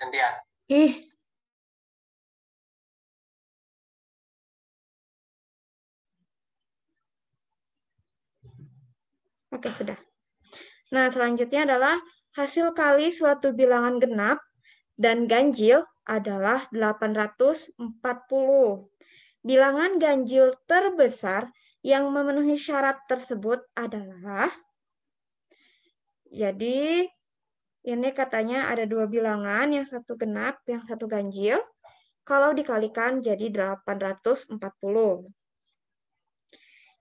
Gantian. Ih. Oke, sudah. Nah, selanjutnya adalah hasil kali suatu bilangan genap dan ganjil adalah 840. Bilangan ganjil terbesar yang memenuhi syarat tersebut adalah, jadi ini katanya ada dua bilangan, yang satu genap, yang satu ganjil. Kalau dikalikan jadi 840.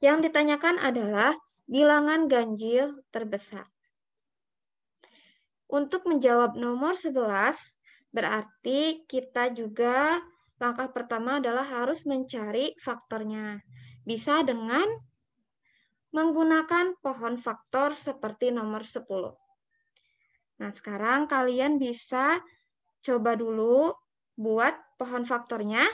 Yang ditanyakan adalah bilangan ganjil terbesar. Untuk menjawab nomor 11, berarti kita juga langkah pertama adalah harus mencari faktornya. Bisa dengan menggunakan pohon faktor seperti nomor 10. Nah, sekarang kalian bisa coba dulu buat pohon faktornya.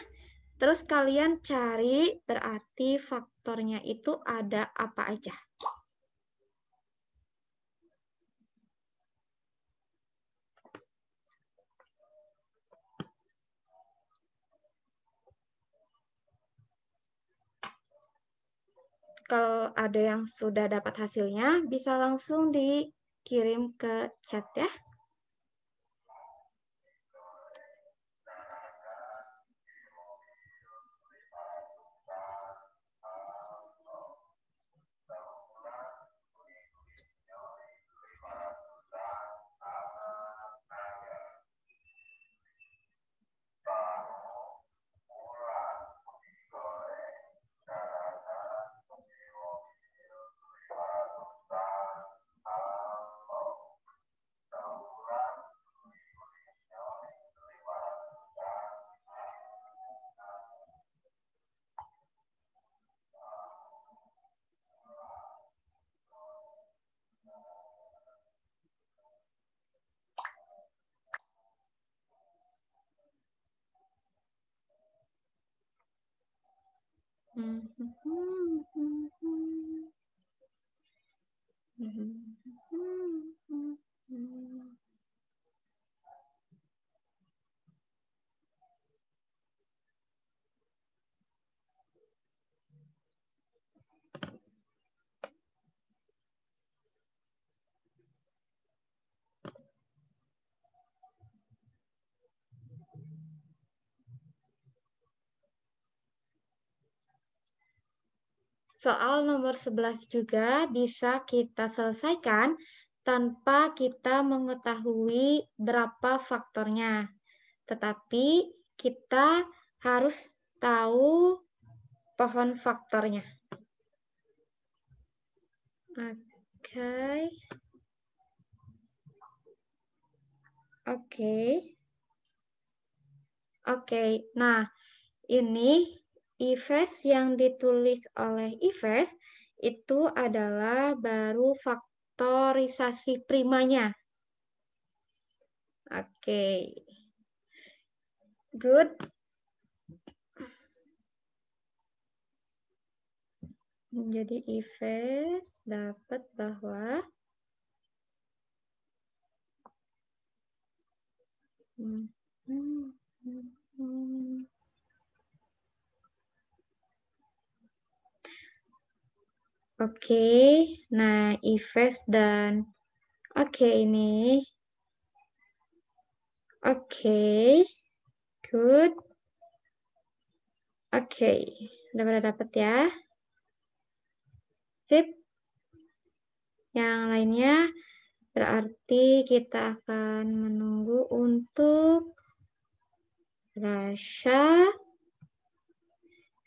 Terus kalian cari berarti faktornya itu ada apa aja. Kalau ada yang sudah dapat hasilnya, bisa langsung dikirim ke chat ya. Soal nomor 11 juga bisa kita selesaikan tanpa kita mengetahui berapa faktornya. Tetapi kita harus tahu pohon faktornya. Oke. Oke. Nah, ini Ives yang ditulis oleh Ives itu adalah baru faktorisasi primanya. Oke. Good. Jadi Ives dapat bahwa Oke, nah Ives dan ini. Oke, good. Oke, udah pada dapat ya. Sip. Yang lainnya berarti kita akan menunggu untuk Rasha,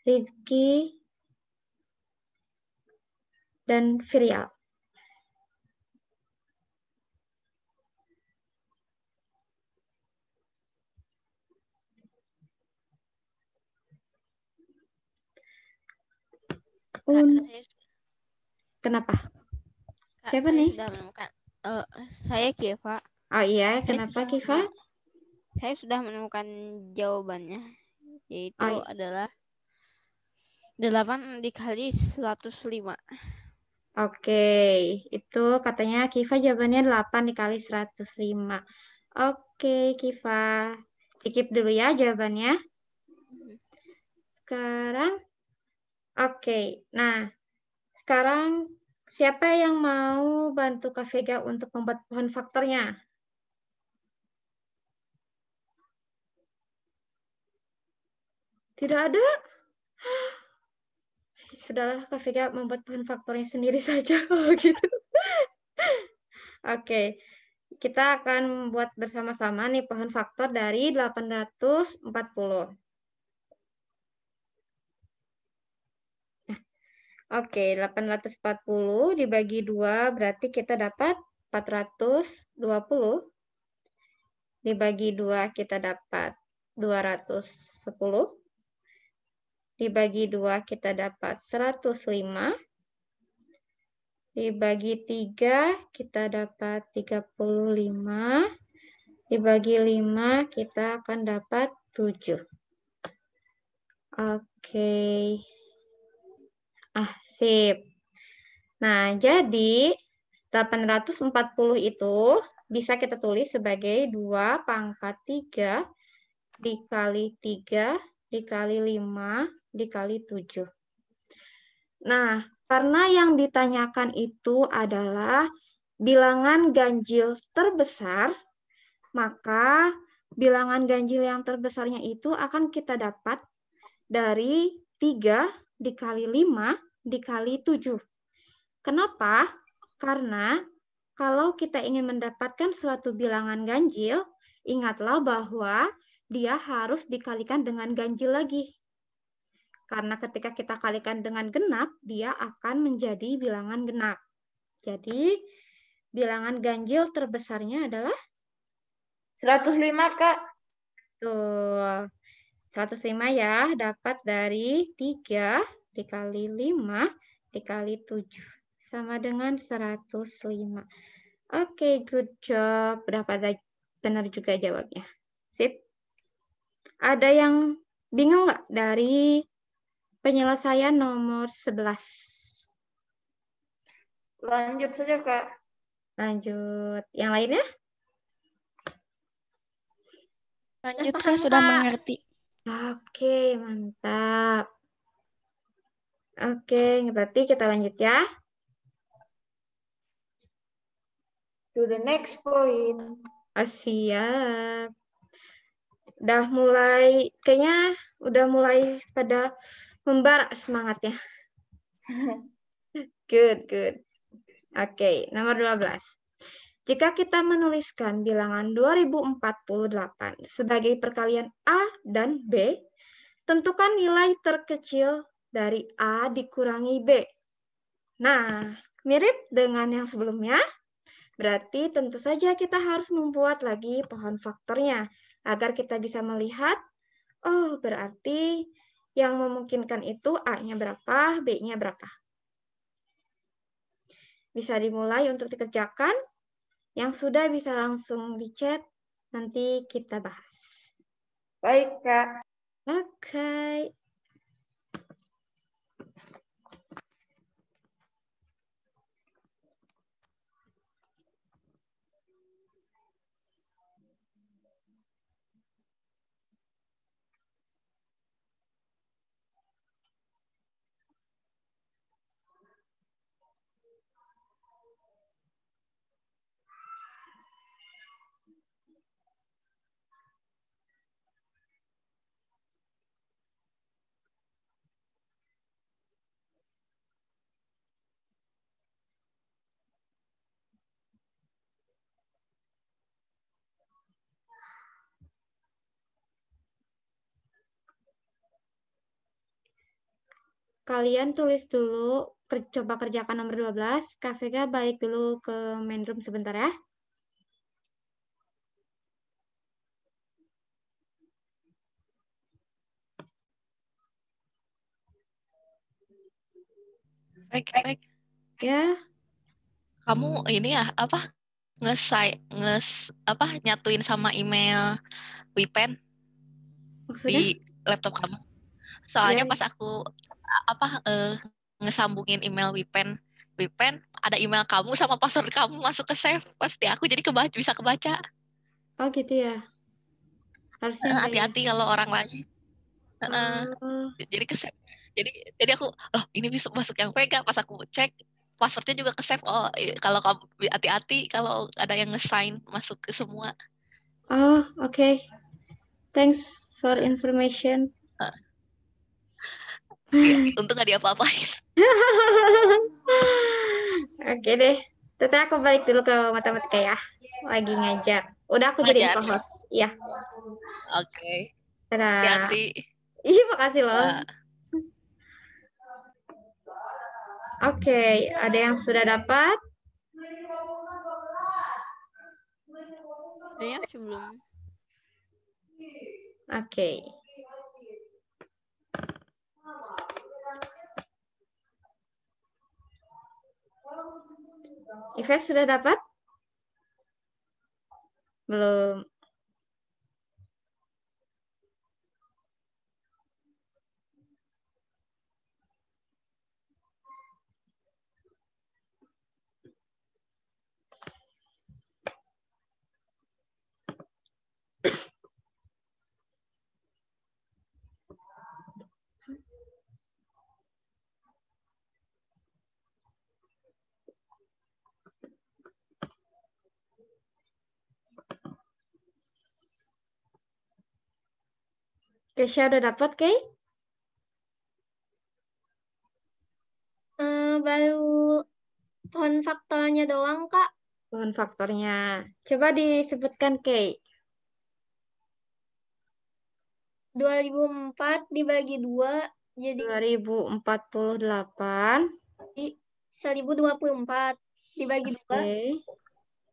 Rizky, dan Firial. Kenapa? Kak, Siapa saya nih? sudah menemukan. Saya Kiva. Oh iya, kenapa Kiva? Saya sudah menemukan jawabannya, yaitu adalah 8 dikali 105. Oke, itu katanya Kiva jawabannya 8 dikali 105. Oke, Kiva. Skip dulu ya jawabannya. Sekarang, oke. Nah, sekarang siapa yang mau bantu Kak Vega untuk membuat pohon faktornya? Tidak ada? Sudahlah, Kak Vega membuat pohon faktornya sendiri saja kalau gitu. Oke, kita akan membuat bersama-sama nih pohon faktor dari 840. Oke, 840 dibagi 2 berarti kita dapat 420. Dibagi 2 kita dapat 210. Dibagi 2 kita dapat 105. Dibagi 3 kita dapat 35. Dibagi 5 kita akan dapat 7. Oke. Sip. Nah, jadi 840 itu bisa kita tulis sebagai 2 pangkat 3 dikali 3 dikali 5 dikali 7. Nah, karena yang ditanyakan itu adalah bilangan ganjil terbesar, maka bilangan ganjil yang terbesarnya itu akan kita dapat dari 3 dikali 5 dikali 7. Kenapa? Karena kalau kita ingin mendapatkan suatu bilangan ganjil, ingatlah bahwa dia harus dikalikan dengan ganjil lagi. Karena ketika kita kalikan dengan genap, dia akan menjadi bilangan genap. Jadi, bilangan ganjil terbesarnya adalah 105, Kak. tuh, 105 ya, dapat dari 3 dikali 5 dikali 7. Sama dengan 105. Oke, good job. Udah pada benar juga jawabnya. Sip. Ada yang bingung nggak dari penyelesaian nomor 11? Lanjut saja, Kak. Lanjut. Yang lainnya? Lanjut, Paham, Kak, sudah Kak? mengerti. Oke, mantap. Oke, berarti kita lanjut ya. To the next point. Siap. Kayaknya udah mulai pada membara semangatnya. Good. Oke, nomor 12. Jika kita menuliskan bilangan 2048 sebagai perkalian A dan B, tentukan nilai terkecil dari A dikurangi B. Nah, mirip dengan yang sebelumnya, berarti tentu saja kita harus membuat lagi pohon faktornya agar kita bisa melihat, oh berarti yang memungkinkan itu A-nya berapa, B-nya berapa. Bisa dimulai untuk dikerjakan. Yang sudah bisa langsung di chat, nanti kita bahas. Baik, Kak. Oke. Kalian tulis dulu, coba kerjakan nomor 12. Kak Vega balik dulu ke main room sebentar ya. Baik. Ya. Kamu ini ya nyatuin sama email Wipen Maksudnya? di laptop kamu. Soalnya Ya. pas aku ngesambungin email Wipen ada email kamu sama password kamu masuk ke save, pasti aku jadi bisa kebaca. Oh gitu ya. Harus nyampein. Hati-hati kalau orang lain. Oh, Jadi ke-save. Jadi aku, oh ini bisa masuk yang VK. Pas aku cek, passwordnya juga ke-save. Oh, kalau kamu hati-hati kalau ada yang nge-sign masuk ke semua. oh oke. Thanks for information. Ya, untung gak diapa-apain. Oke deh. Teteh aku balik dulu ke matematika ya. Lagi ngajar. Udah aku jadiin Ngajar. co-host. Iya. Oke. Dadah. Hati-hati. Iya, makasih loh. Nah, Oke, ada yang sudah dapat? Ada yang sebelum. Oke. Ives sudah dapat? Belum. Kesha udah dapat, Kay? Baru pohon faktornya doang, Kak. Pohon faktornya. Coba disebutkan, Kay. 2004 dibagi 2 jadi 2048. 1024 dibagi 2. Oke.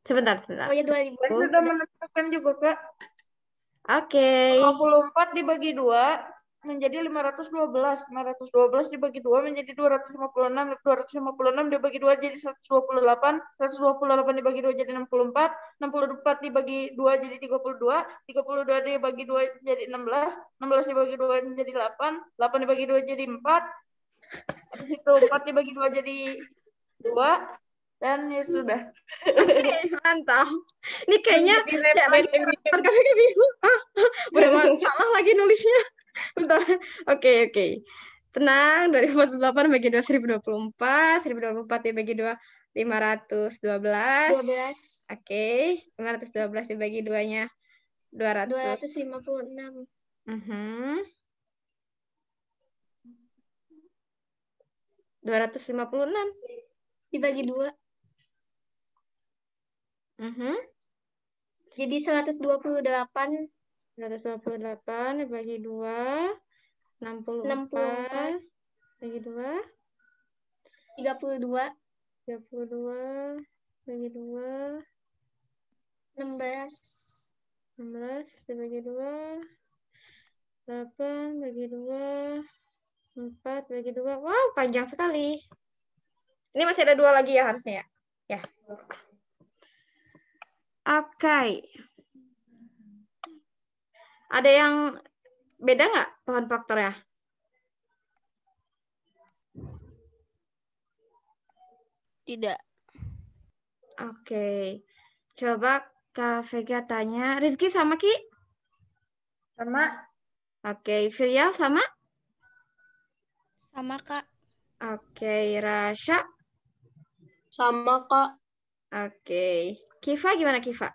Sebentar. Oh ya 2000. Saya sudah menentukan juga, Kak. Oke. 24 dibagi 2 menjadi 512. 512 dibagi 2 menjadi 256. 256 dibagi 2 jadi 128. 128 dibagi 2 jadi 64. 64 dibagi 2 jadi 32. 32 dibagi 2 jadi 16. 16 dibagi 2 jadi 8. 8 dibagi 2 jadi 4. Habis itu 4 dibagi 2 jadi 2. Dan ya sudah. Oke, mantap. Ini kayaknya Jadi kayak lagi kami bingung. Udah salah lagi nulisnya. Bentar. Oke. Tenang, 2048 bagi 2 1024, 1024 dibagi 2 512. 12. Oke, 512 dibagi 2-nya 200. 256. 256. Dibagi 2. Jadi 128. 128 dibagi 2, 64 bagi 2, 32. 32 bagi 2, 16. 16 dibagi 2, 8 bagi 2, 4 bagi 2. Wow, panjang sekali. Ini masih ada 2 lagi ya harusnya ya. Oke. Ada yang beda nggak pohon faktornya? Tidak. Oke. Coba Kak Vega tanya. Rizky sama Ki? Sama. Oke. Virial sama? Sama, Kak. Oke. Rasha? Sama, Kak. Oke. Kiva gimana Kiva?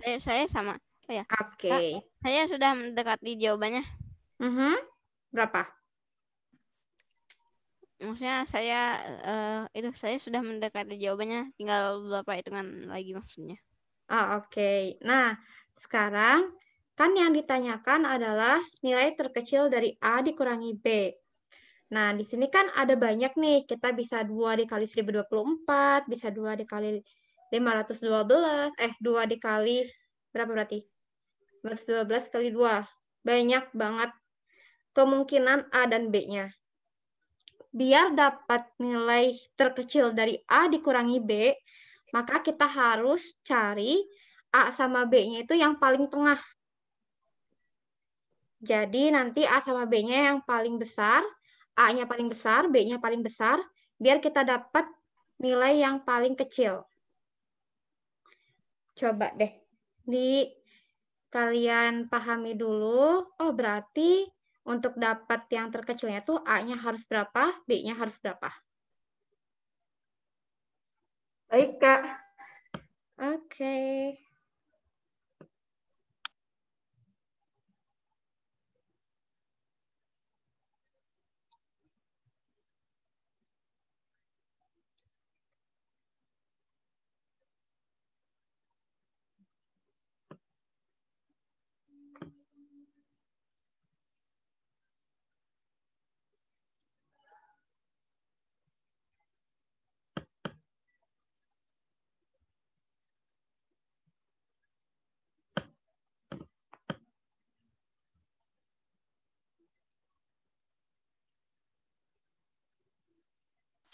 Saya sama. Oh ya. Oke. Saya sudah mendekati jawabannya. Berapa? Maksudnya saya sudah mendekati jawabannya, tinggal beberapa hitungan lagi maksudnya. Oh, oke. Nah, sekarang kan yang ditanyakan adalah nilai terkecil dari A dikurangi B. Nah, di sini kan ada banyak nih. Kita bisa 2 dikali 1024, bisa 2 dikali 512, 2 dikali berapa berarti? 512 kali 2. Banyak banget kemungkinan A dan B-nya. Biar dapat nilai terkecil dari A dikurangi B, maka kita harus cari A sama B-nya itu yang paling tengah. Jadi nanti A sama B-nya yang paling besar, A-nya paling besar, B-nya paling besar, biar kita dapat nilai yang paling kecil. Coba deh, kalian pahami dulu. Oh, berarti untuk dapat yang terkecilnya tuh A-nya harus berapa, B-nya harus berapa. Baik, Kak. Oke.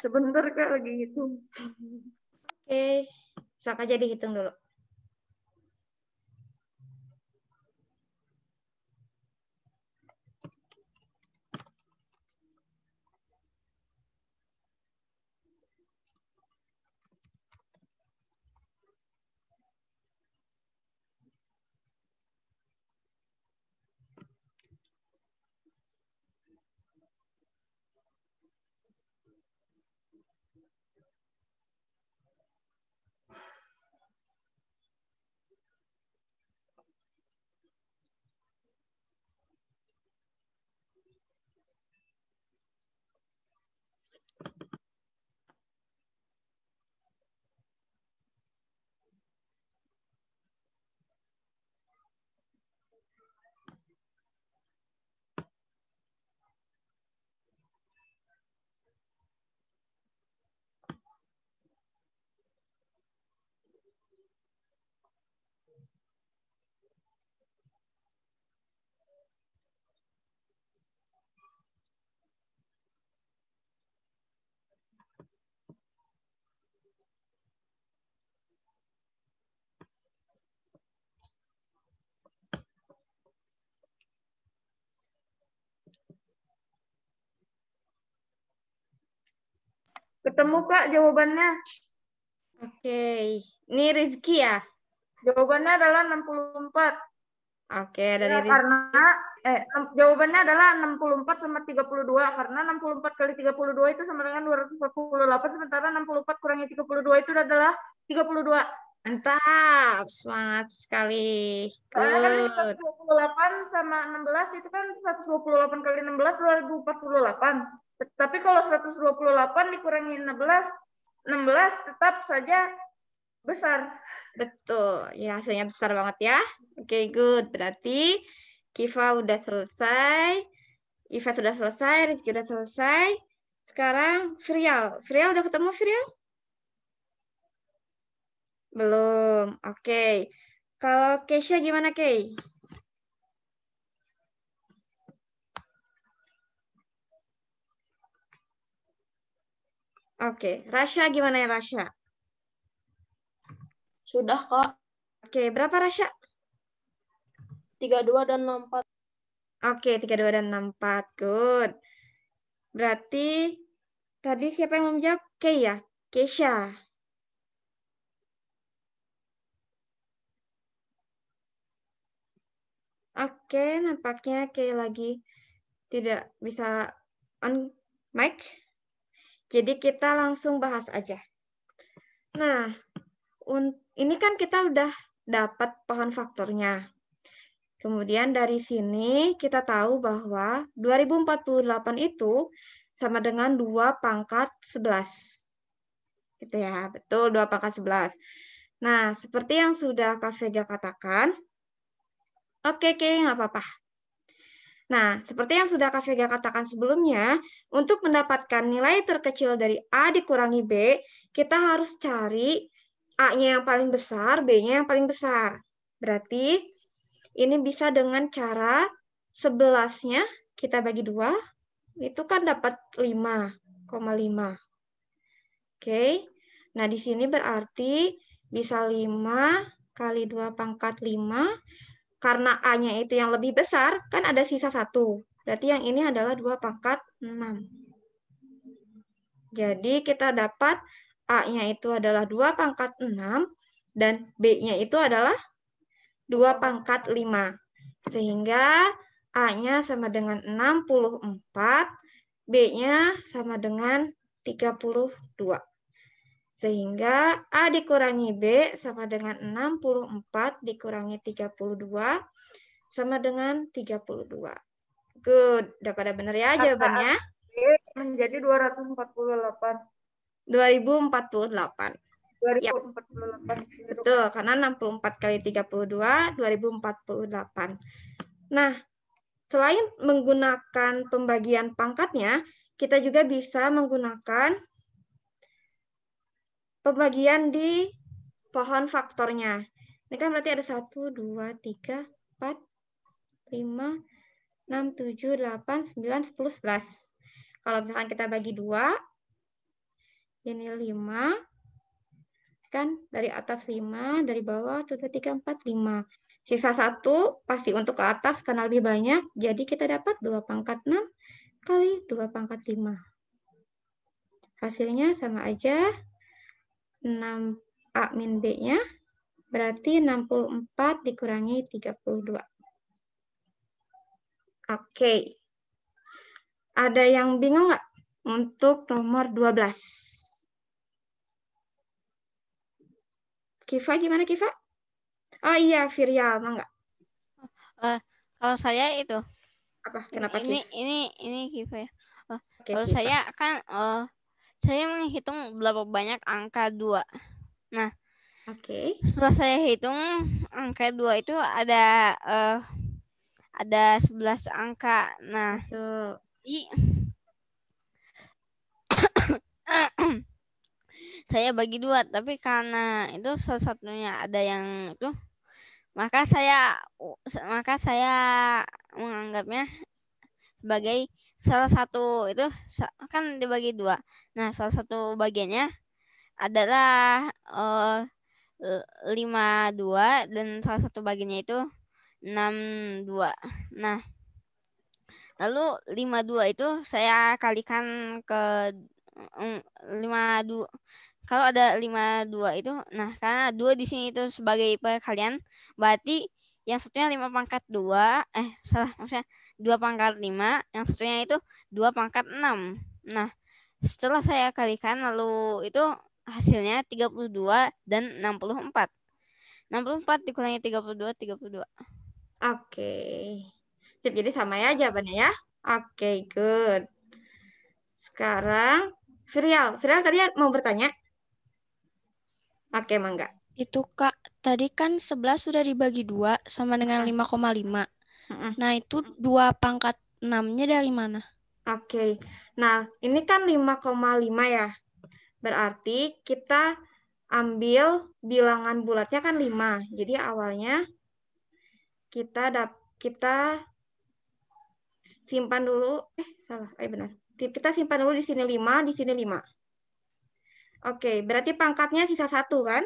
Sebentar, Kak, lagi hitung. Oke, sok aja dihitung dulu. Ketemu, Kak, jawabannya. Oke, ini Rizky ya? Jawabannya adalah 64. Oke, dari Ya, Rizky. karena jawabannya adalah 64 sama 32 karena 64 kali 32 itu sama dengan 248, sementara 64 kurangi 32 itu adalah 32. Mantap, semangat sekali. Soalnya kan Good. 128 sama 16 itu kan 128 kali 16 2048. Tapi kalau 128 dikurangi 16 tetap saja besar. Betul, ya hasilnya besar banget ya. Oke, good. Berarti Kiva udah selesai, Iva sudah selesai, Rizky udah selesai. Sekarang Vrial. Vrial udah ketemu Vrial? Belum. Oke. Kalau Keisha gimana, Kei? Oke. Rasha gimana ya, Rasha? Sudah, Kak. Oke, berapa Rasha? 32 dan 64. Oke, 32 dan 64. Good. Berarti tadi siapa yang mau menjawab? Kei ya? Keisha. Oke, nampaknya Kei lagi tidak bisa on mic. Jadi kita langsung bahas aja. Nah, ini kan kita udah dapat pohon faktornya. Kemudian dari sini kita tahu bahwa 2048 itu sama dengan 2 pangkat 11. Gitu ya, betul 2 pangkat 11. Nah, seperti yang sudah Kak Vega katakan, oke, nggak apa-apa. Nah, seperti yang sudah Kak Vega katakan sebelumnya, untuk mendapatkan nilai terkecil dari A dikurangi B, kita harus cari A-nya yang paling besar, B-nya yang paling besar. Berarti ini bisa dengan cara 11-nya kita bagi 2, itu kan dapat 5,5. Oke, nah di sini berarti bisa 5 kali 2 pangkat 5, karena A-nya itu yang lebih besar, kan ada sisa 1. Berarti yang ini adalah 2 pangkat 6. Jadi kita dapat A-nya itu adalah 2 pangkat 6 dan B-nya itu adalah 2 pangkat 5. Sehingga A-nya sama dengan 64, B-nya sama dengan 32. Sehingga A dikurangi B sama dengan 64 dikurangi 32 sama dengan 32. Good, udah pada bener ya jawabannya? Menjadi 248. 2048. 2048. Betul, karena 64 kali 32, 2048. Nah, selain menggunakan pembagian pangkatnya, kita juga bisa menggunakan pembagian di pohon faktornya. Ini kan berarti ada 1, 2, 3, 4, 5, 6, 7, 8, 9, 10, 11. Kalau misalkan kita bagi 2, ini 5, kan dari atas 5, dari bawah 1, 2, 3, 4, 5. Sisa 1 pasti untuk ke atas karena lebih banyak, jadi kita dapat 2 pangkat 6 kali 2 pangkat 5. Hasilnya sama aja, 6A min B-nya, berarti 64 dikurangi 32. Oke. Ada yang bingung nggak untuk nomor 12? Kiva gimana Kiva? Oh iya, Viryal, enggak? Kalau saya itu Apa? Kenapa ini Kiva ya. Oke, Kalau Kiva. saya kan saya menghitung berapa banyak angka 2. Nah, Oke. setelah saya hitung angka 2 itu ada 11 angka. Nah, Betul. saya bagi 2, tapi karena itu salah satunya ada yang itu, maka saya menganggapnya sebagai salah satu itu kan dibagi 2. Nah, salah satu bagiannya adalah 52 dan salah satu bagiannya itu 62. Nah, lalu 52 itu saya kalikan ke 52. Kalau ada 52 itu, nah karena 2 di sini itu sebagai perkalian, berarti yang satunya 5 pangkat 2, maksudnya 2 pangkat 5, yang satunya itu 2 pangkat 6. Nah, setelah saya kalikan, lalu itu hasilnya 32 dan 64. 64 dikurangi 32, 32. Oke. Sip, jadi sama ya jawabannya ya. Oke, good. Sekarang, Viryal tadi mau bertanya? Oke, Mangga. Itu Kak, tadi kan 11 sudah dibagi 2 sama dengan 5,5. Nah, itu 2 pangkat 6-nya dari mana? Oke. Nah, ini kan 5,5 ya. Berarti kita ambil bilangan bulatnya kan 5. Jadi awalnya kita simpan dulu. Benar. Kita simpan dulu di sini 5, di sini 5. Oke, berarti pangkatnya sisa 1 kan?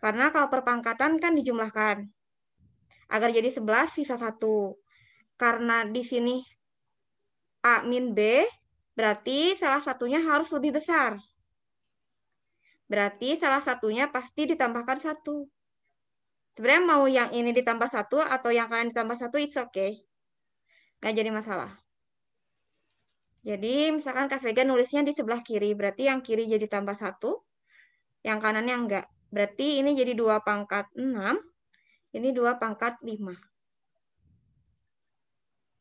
Karena kalau perpangkatan kan dijumlahkan. Agar jadi 11 sisa 1. Karena di sini A min B, berarti salah satunya harus lebih besar. Berarti salah satunya pasti ditambahkan 1. Sebenarnya mau yang ini ditambah 1 atau yang kanan ditambah 1, it's okay. Nggak jadi masalah. Jadi misalkan Kak Vega nulisnya di sebelah kiri, berarti yang kiri jadi tambah 1, yang kanannya enggak. Berarti ini jadi 2 pangkat 6, ini 2 pangkat 5.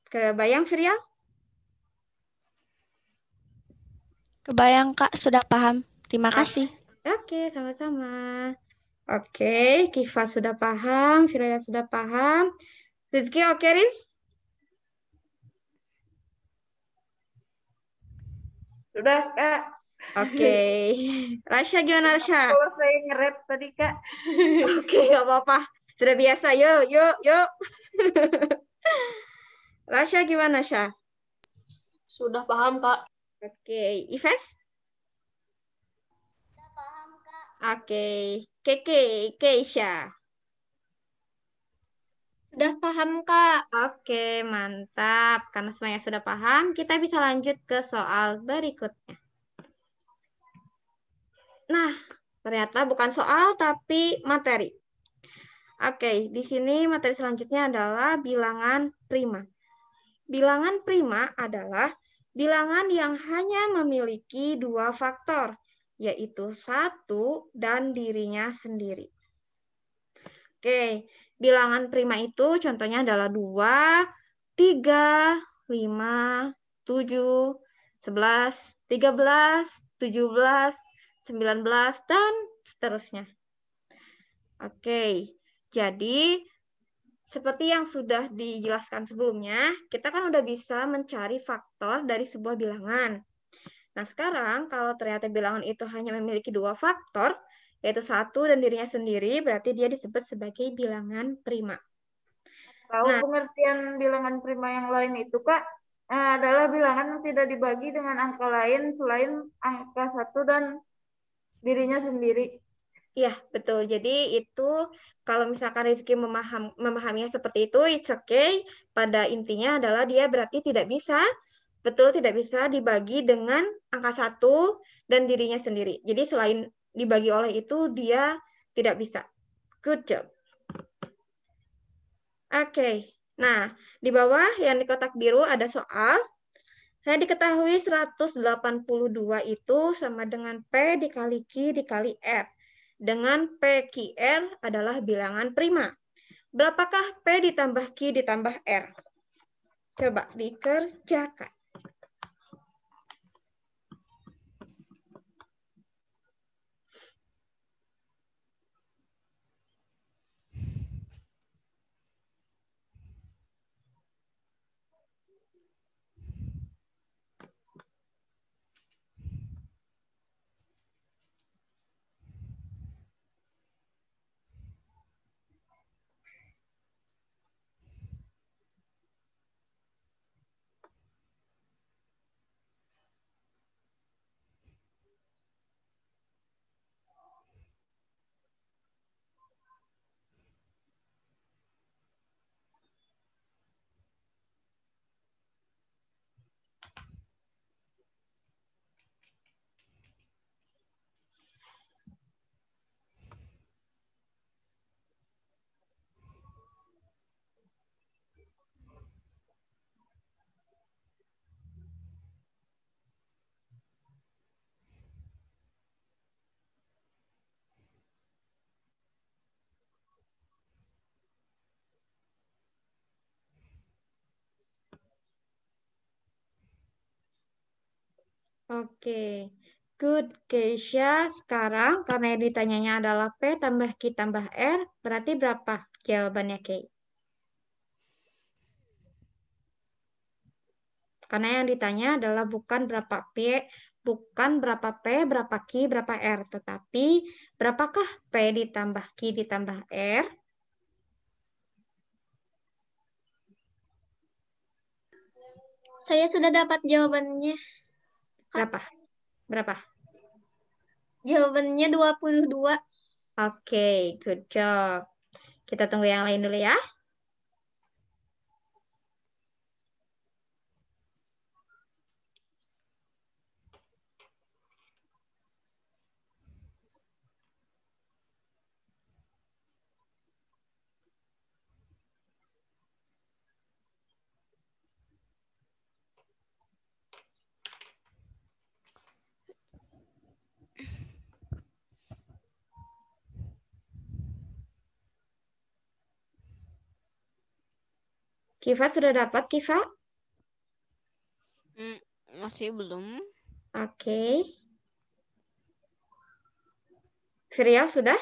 Kebayang, Viryal? Kebayang Kak, sudah paham. Terima kasih. Oke, sama-sama. Oke, Kiva sudah paham, Viryal sudah paham. Rizky oke, Riz? Sudah, Kak. Oke. Rasya gimana, Rasya? Kalau saya nge-rap tadi, Kak. Oke, nggak apa-apa. Sudah biasa, yuk. Rasya gimana, Rasya? Sudah paham, Kak. Oke, Ives? Sudah paham, Kak. Oke, Keisha. Sudah paham, Kak. Oke, mantap. Karena semuanya sudah paham, kita bisa lanjut ke soal berikutnya. Nah, ternyata bukan soal tapi materi. Oke, di sini materi selanjutnya adalah bilangan prima. Bilangan prima adalah bilangan yang hanya memiliki dua faktor, yaitu 1 dan dirinya sendiri. Oke, bilangan prima itu contohnya adalah 2, 3, 5, 7, 11, 13, 17, 19, dan seterusnya. Oke, jadi seperti yang sudah dijelaskan sebelumnya, kita kan udah bisa mencari faktor dari sebuah bilangan. Nah, sekarang kalau ternyata bilangan itu hanya memiliki dua faktor, yaitu 1 dan dirinya sendiri, berarti dia disebut sebagai bilangan prima. Tahu Nah, pengertian bilangan prima yang lain itu, Kak, adalah bilangan yang tidak dibagi dengan angka lain selain angka 1 dan dirinya sendiri. iya, betul. Jadi itu kalau misalkan Rizky memahaminya seperti itu, it's okay. Pada intinya adalah dia berarti tidak bisa, betul tidak bisa dibagi dengan angka 1 dan dirinya sendiri. Jadi selain dibagi oleh itu, dia tidak bisa. Good job. Oke, nah di bawah yang di kotak biru ada soal. Saya diketahui 182 itu sama dengan P dikali Q dikali R. Dengan PQR adalah bilangan prima. Berapakah P ditambah Q ditambah R? Coba dikerjakan. Oke, good Keisha. Sekarang karena yang ditanyanya adalah P tambah Q tambah R, berarti berapa jawabannya Kay? Karena yang ditanya adalah bukan berapa P, berapa Q, berapa R, tetapi berapakah P ditambah Q ditambah R? Saya sudah dapat jawabannya. Berapa? Berapa? Jawabannya 22. Oke, good job. Kita tunggu yang lain dulu ya. Kiva sudah dapat, Kiva? Masih belum. Oke. Virial sudah?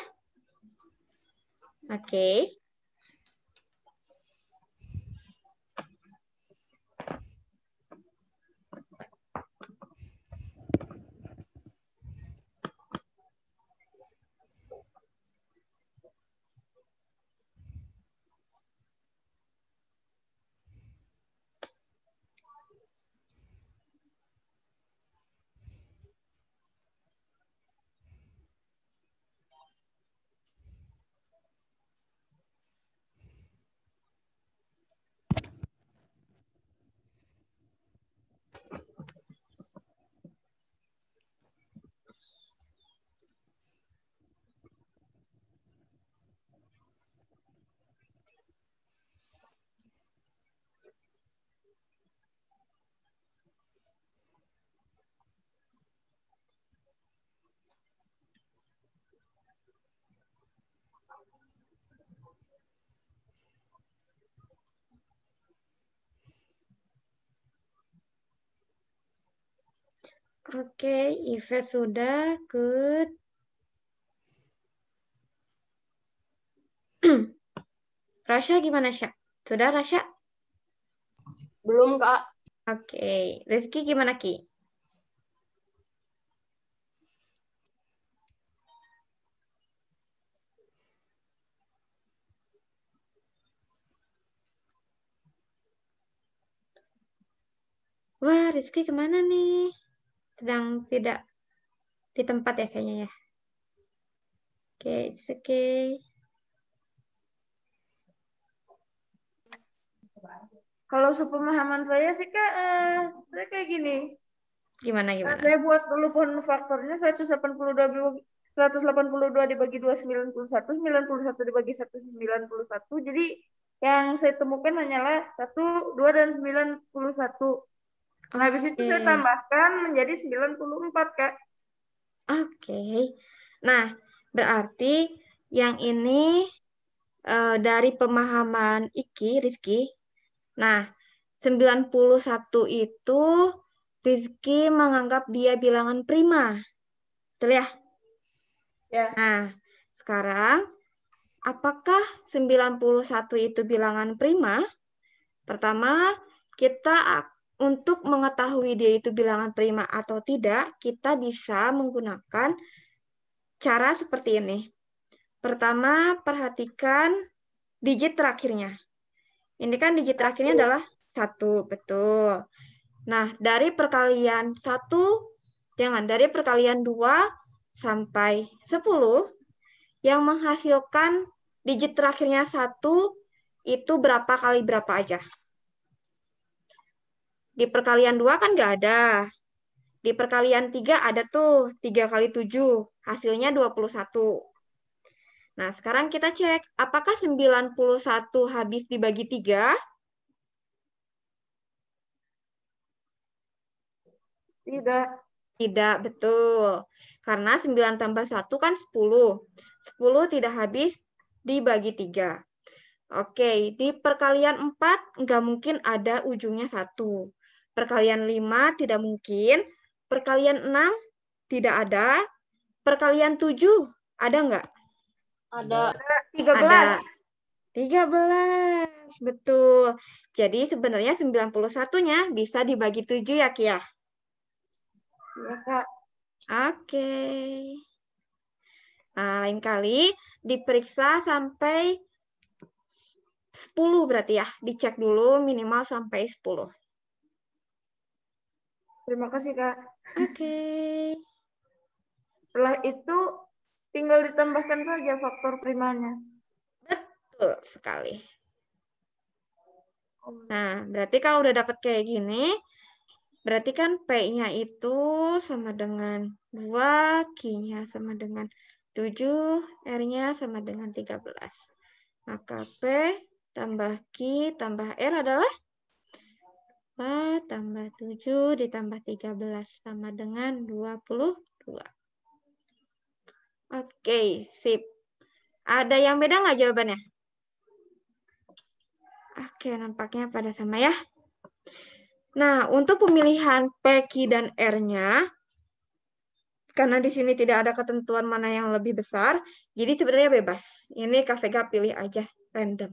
Oke. Oke, Ive sudah. Good. Rasya gimana, Sya? Sudah, Rasya? Belum, Kak. Oke. Rizky gimana, Ki? Wah, Rizky kemana nih? Sedang tidak di tempat ya kayaknya ya. Oke, it's okay. Kalau sepemahaman saya sih, Kak, saya kayak gini. Gimana? Saya buat dulu pohon faktornya 182 dibagi 2 91, 91 dibagi 1 91. Jadi yang saya temukan hanyalah 1, 2 dan 91. Nah, habis itu saya tambahkan menjadi 94, Kak. Oke. Nah, berarti yang ini dari pemahaman Rizky. Nah, 91 itu Rizky menganggap dia bilangan prima. Betul ya? Ya. Nah, sekarang apakah 91 itu bilangan prima? Pertama, kita untuk mengetahui dia itu bilangan prima atau tidak, kita bisa menggunakan cara seperti ini. Pertama, perhatikan digit terakhirnya. Ini kan digit terakhirnya adalah 1, betul. Nah, dari perkalian 2 sampai 10, yang menghasilkan digit terakhirnya 1 itu berapa kali berapa aja? Di perkalian 2 kan nggak ada. Di perkalian 3 ada tuh, 3 kali 7, hasilnya 21. Nah, sekarang kita cek, apakah 91 habis dibagi 3? Tidak. Tidak, betul. Karena 9 tambah 1 kan 10. 10 tidak habis dibagi 3. Oke, di perkalian 4 nggak mungkin ada ujungnya 1. Perkalian 5 tidak mungkin. Perkalian 6 tidak ada. Perkalian 7 ada nggak? Ada. 13. Ada. 13, betul. Jadi sebenarnya 91-nya bisa dibagi 7 ya, Kia? Iya, Kak. Oke. Nah, lain kali diperiksa sampai 10 berarti ya. Dicek dulu minimal sampai 10. Terima kasih, Kak. Oke. Setelah itu tinggal ditambahkan saja faktor primanya. Betul sekali. Nah, berarti kalau udah dapat kayak gini, berarti kan P-nya itu sama dengan 2, Q-nya sama dengan 7, R-nya sama dengan 13. Maka P tambah Q tambah R adalah 4 tambah 7 ditambah 13 sama dengan 22. Oke, sip. Ada yang beda nggak jawabannya? Oke, nampaknya pada sama ya. Nah, untuk pemilihan P, Q, dan R-nya, karena di sini tidak ada ketentuan mana yang lebih besar, jadi sebenarnya bebas. Ini Kak Vega pilih aja, random.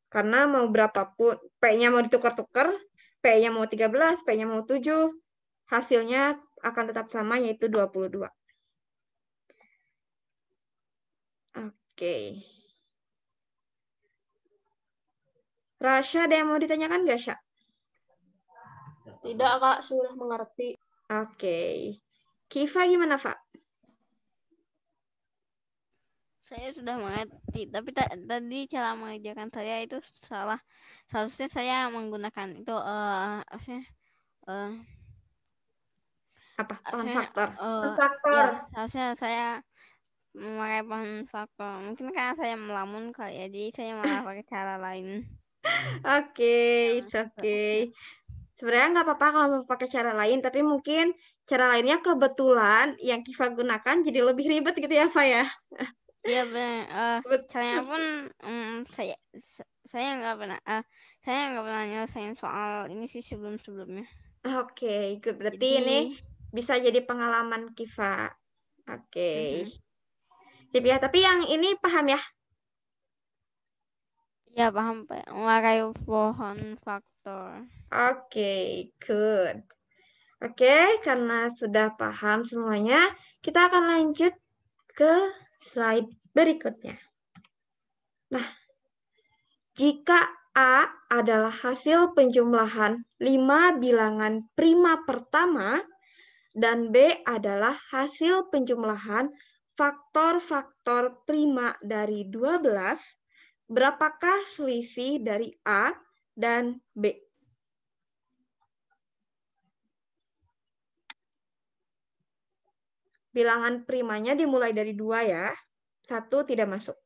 Karena mau berapapun, P-nya mau ditukar-tukar, P-nya mau 13, P-nya mau 7, hasilnya akan tetap sama, yaitu 22. Oke. Rasya, ada yang mau ditanyakan nggak, Sya? Tidak, Kak, sudah mengerti. Oke. Kiva gimana, Pak? Saya sudah mengerti, tapi tadi cara mengerjakan saya itu salah. Seharusnya saya menggunakan itu Apa? Pohon faktor. Faktor. Ya, seharusnya saya memakai pohon faktor. Mungkin karena saya melamun kali ya, jadi saya malah pakai cara lain. Oke, it's okay. Sebenarnya nggak apa-apa kalau mau pakai cara lain, tapi mungkin cara lainnya kebetulan yang Kiva gunakan jadi lebih ribet gitu ya, Pak ya? Iya benar. Caranya pun saya nggak pernah nyelesain soal ini sih sebelumnya. Oke, good. Berarti Jadi, ini bisa jadi pengalaman Kiva. Oke. mhm. Sip ya, tapi yang ini paham ya? Ya paham Pak. Memakai pohon faktor. Oke, good. Oke, karena sudah paham semuanya, kita akan lanjut ke slide berikutnya. Nah, jika A adalah hasil penjumlahan 5 bilangan prima pertama dan B adalah hasil penjumlahan faktor-faktor prima dari 12, berapakah selisih dari A dan B? Bilangan primanya dimulai dari 2 ya. 1 tidak masuk.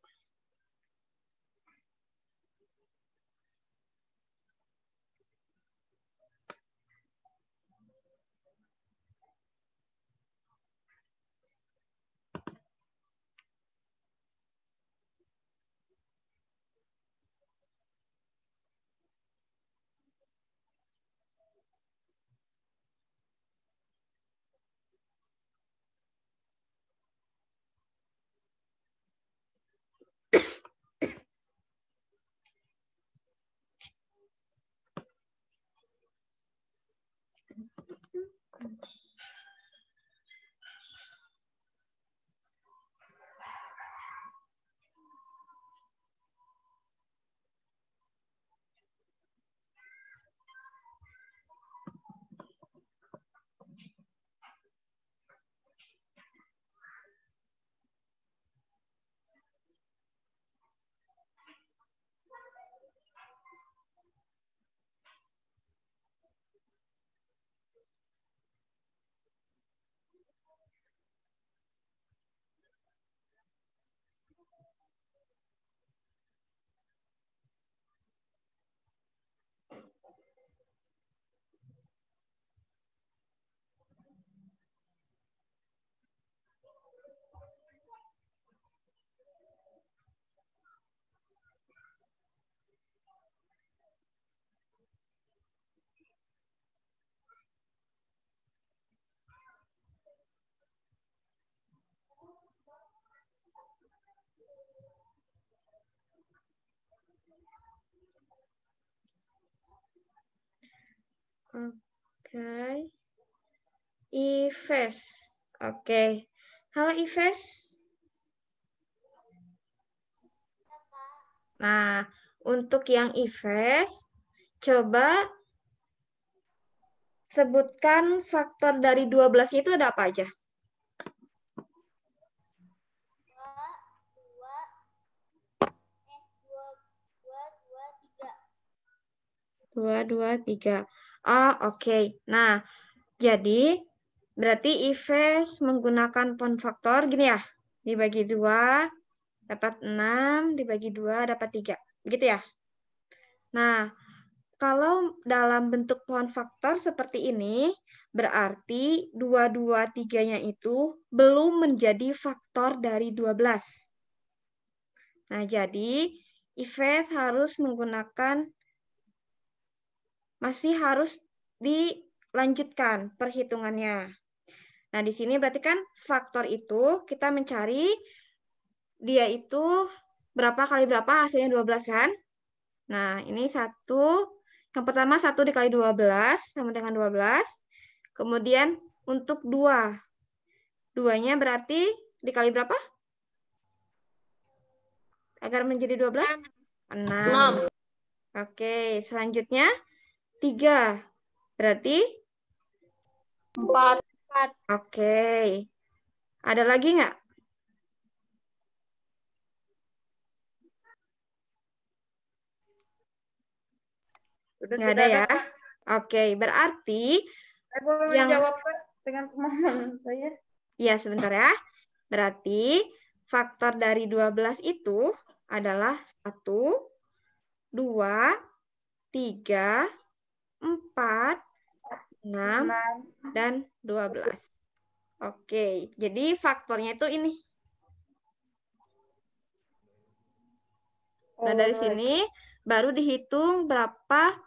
Oke. Ives. Oke. Halo Ives. Nah, untuk yang Ives, coba sebutkan faktor dari 12 itu ada apa aja? 2, 2, 3. Oke. Nah, jadi berarti Ives menggunakan pohon faktor gini ya. Dibagi 2, dapat 6, dibagi 2, dapat 3. Begitu ya? Nah, kalau dalam bentuk pohon faktor seperti ini, berarti 2, 2, 3-nya itu belum menjadi faktor dari 12. Nah, jadi Ives harus menggunakan, masih harus dilanjutkan perhitungannya. Nah, di sini berarti kan faktor itu kita mencari dia itu berapa kali berapa, hasilnya 12 kan? Nah, ini yang pertama 1 dikali 12 sama dengan 12. Kemudian untuk 2. 2-nya berarti dikali berapa? Agar menjadi 12? 6. Oke, selanjutnya 3. Berarti 4. Oke. Ada lagi nggak? Nggak ada ya? Oke, berarti Saya boleh yang jawab dengan pemahaman saya. Ya, sebentar ya. Berarti faktor dari 12 itu adalah 1, 2, 3, 4, 6, dan 12. Oke, jadi faktornya itu ini. Nah, dari sini baru dihitung berapa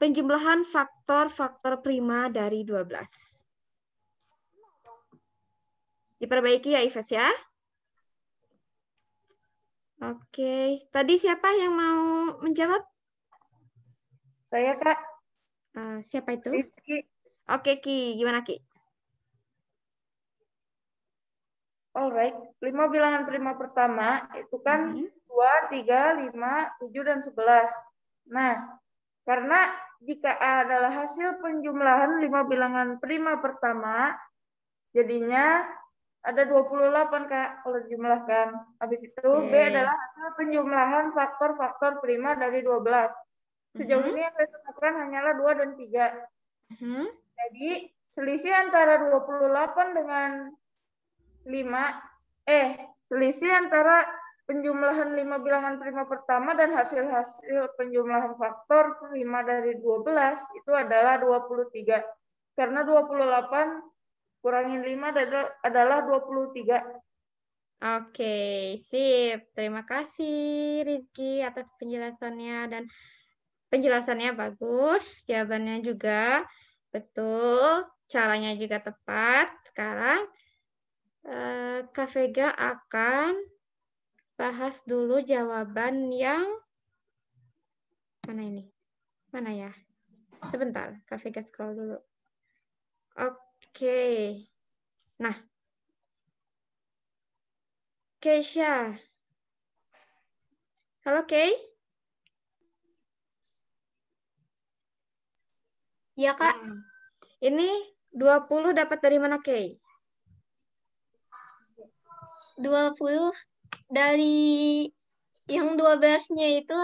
penjumlahan faktor-faktor prima dari 12. Diperbaiki ya, Ives ya. Oke, tadi siapa yang mau menjawab? Saya, Kak. Siapa itu? Rizky. Oke, Ki. Gimana, Ki? Alright, 5 bilangan prima pertama itu kan 2, 3, 5, 7, dan 11. Nah, karena jika A adalah hasil penjumlahan 5 bilangan prima pertama, jadinya ada 28, Kak, kalau dijumlahkan. Habis itu B adalah hasil penjumlahan faktor-faktor prima dari 12. Sejauh ini yang saya temukan hanyalah 2 dan 3. Jadi, selisih antara 28 dengan selisih antara penjumlahan 5 bilangan prima pertama dan hasil-hasil penjumlahan faktor prima dari 12 itu adalah 23. Karena 28 kurangin 5 adalah 23. Oke, sip. Terima kasih Rizky atas penjelasannya, dan penjelasannya bagus, jawabannya juga betul, caranya juga tepat. Sekarang Kak Vega akan bahas dulu jawaban yang mana ini? Mana ya? Sebentar, Kak Vega scroll dulu. Oke. Nah, Keisha. Halo, Kay. Ya, Kak. Ini 20 dapat dari mana, Kay? 20 dari yang 12-nya itu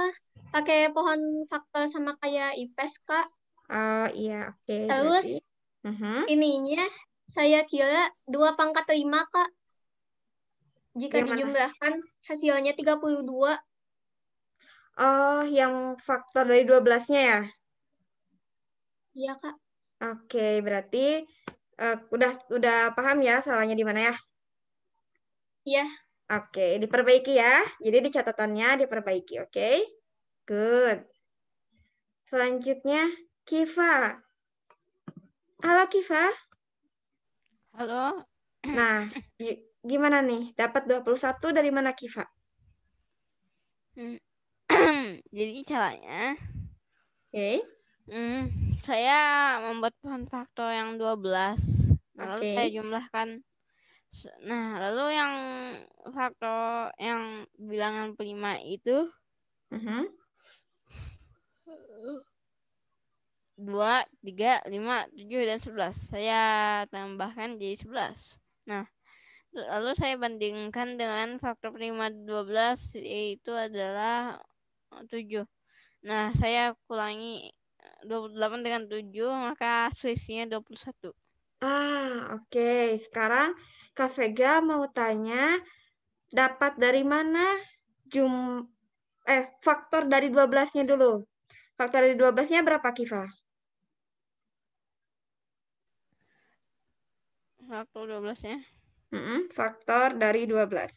pakai pohon faktor sama kayak IPS, Kak. Oh iya, oke. Terus ininya saya kira 2 pangkat 5, Kak. Jika dijumlahkan hasilnya 32. Oh, yang faktor dari 12-nya ya? Iya, Kak. Oke, berarti udah paham ya salahnya di mana ya? Iya. Oke, diperbaiki ya. Jadi di catatannya diperbaiki, oke? Good. Selanjutnya, Kiva. Halo, Kiva. Halo. Nah, gimana nih? Dapat 21 dari mana, Kiva? Jadi caranya, Oke. saya membuat pohon faktor yang 12. Lalu saya jumlahkan. Nah, lalu yang faktor yang bilangan prima itu 2, 3, 5, 7, dan 11. Saya tambahkan jadi 11. Nah, lalu saya bandingkan dengan faktor prima 12, yaitu adalah 7. Nah, saya kurangi 28 dengan 7, maka selisihnya 21. Oke. Sekarang Kak Vega mau tanya, dapat dari mana faktor dari 12-nya dulu. Faktor dari 12-nya berapa, Kiva? Faktor 12-nya? Faktor dari 12.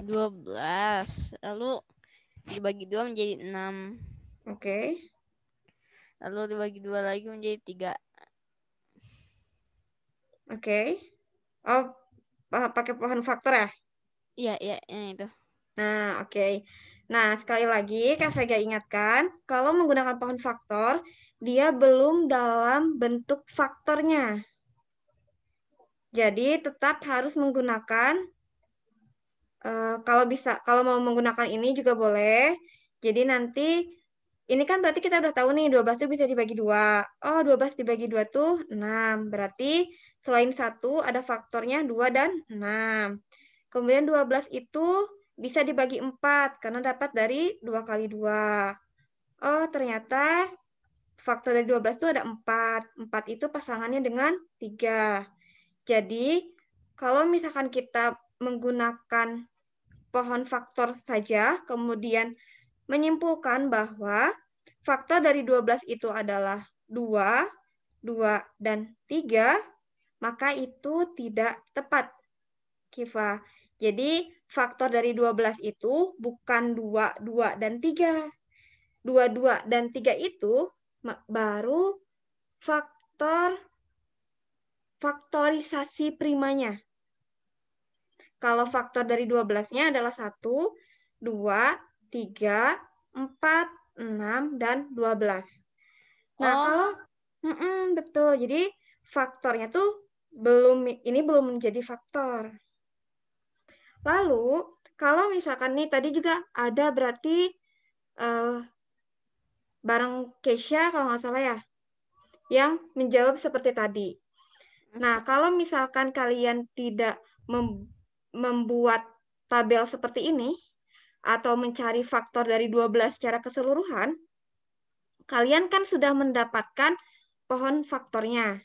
12. Lalu dibagi 2 menjadi 6. Oke. Lalu dibagi 2 lagi menjadi 3. Oke. Oh, pakai pohon faktor ya? Iya, yang itu. Nah, oke. Nah, sekali lagi Kak Vega ingatkan, kalau menggunakan pohon faktor, dia belum dalam bentuk faktornya. Jadi tetap harus menggunakan, kalau mau menggunakan ini juga boleh. Jadi nanti, ini kan berarti kita udah tahu nih, 12 itu bisa dibagi 2. Oh, 12 dibagi 2 tuh 6. Berarti selain 1 ada faktornya 2 dan 6. Kemudian 12 itu bisa dibagi 4 karena dapat dari 2 kali 2. Oh, ternyata faktor dari 12 itu ada 4. 4 itu pasangannya dengan 3. Jadi, kalau misalkan kita menggunakan pohon faktor saja, kemudian menyimpulkan bahwa faktor dari 12 itu adalah 2, 2, dan 3, maka itu tidak tepat, Kiva. Jadi, faktor dari 12 itu bukan 2, 2, dan 3. 2 dan 3 itu baru faktorisasi primanya. Kalau faktor dari 12-nya adalah 1, 2, 3, 4, 6, dan 12. Nah, kalau betul. Jadi faktornya tuh belum menjadi faktor. Lalu, kalau misalkan nih tadi juga ada berarti bareng Keisha kalau nggak salah ya, yang menjawab seperti tadi. Nah, kalau misalkan kalian tidak membuat tabel seperti ini, atau mencari faktor dari 12 secara keseluruhan, kalian kan sudah mendapatkan pohon faktornya.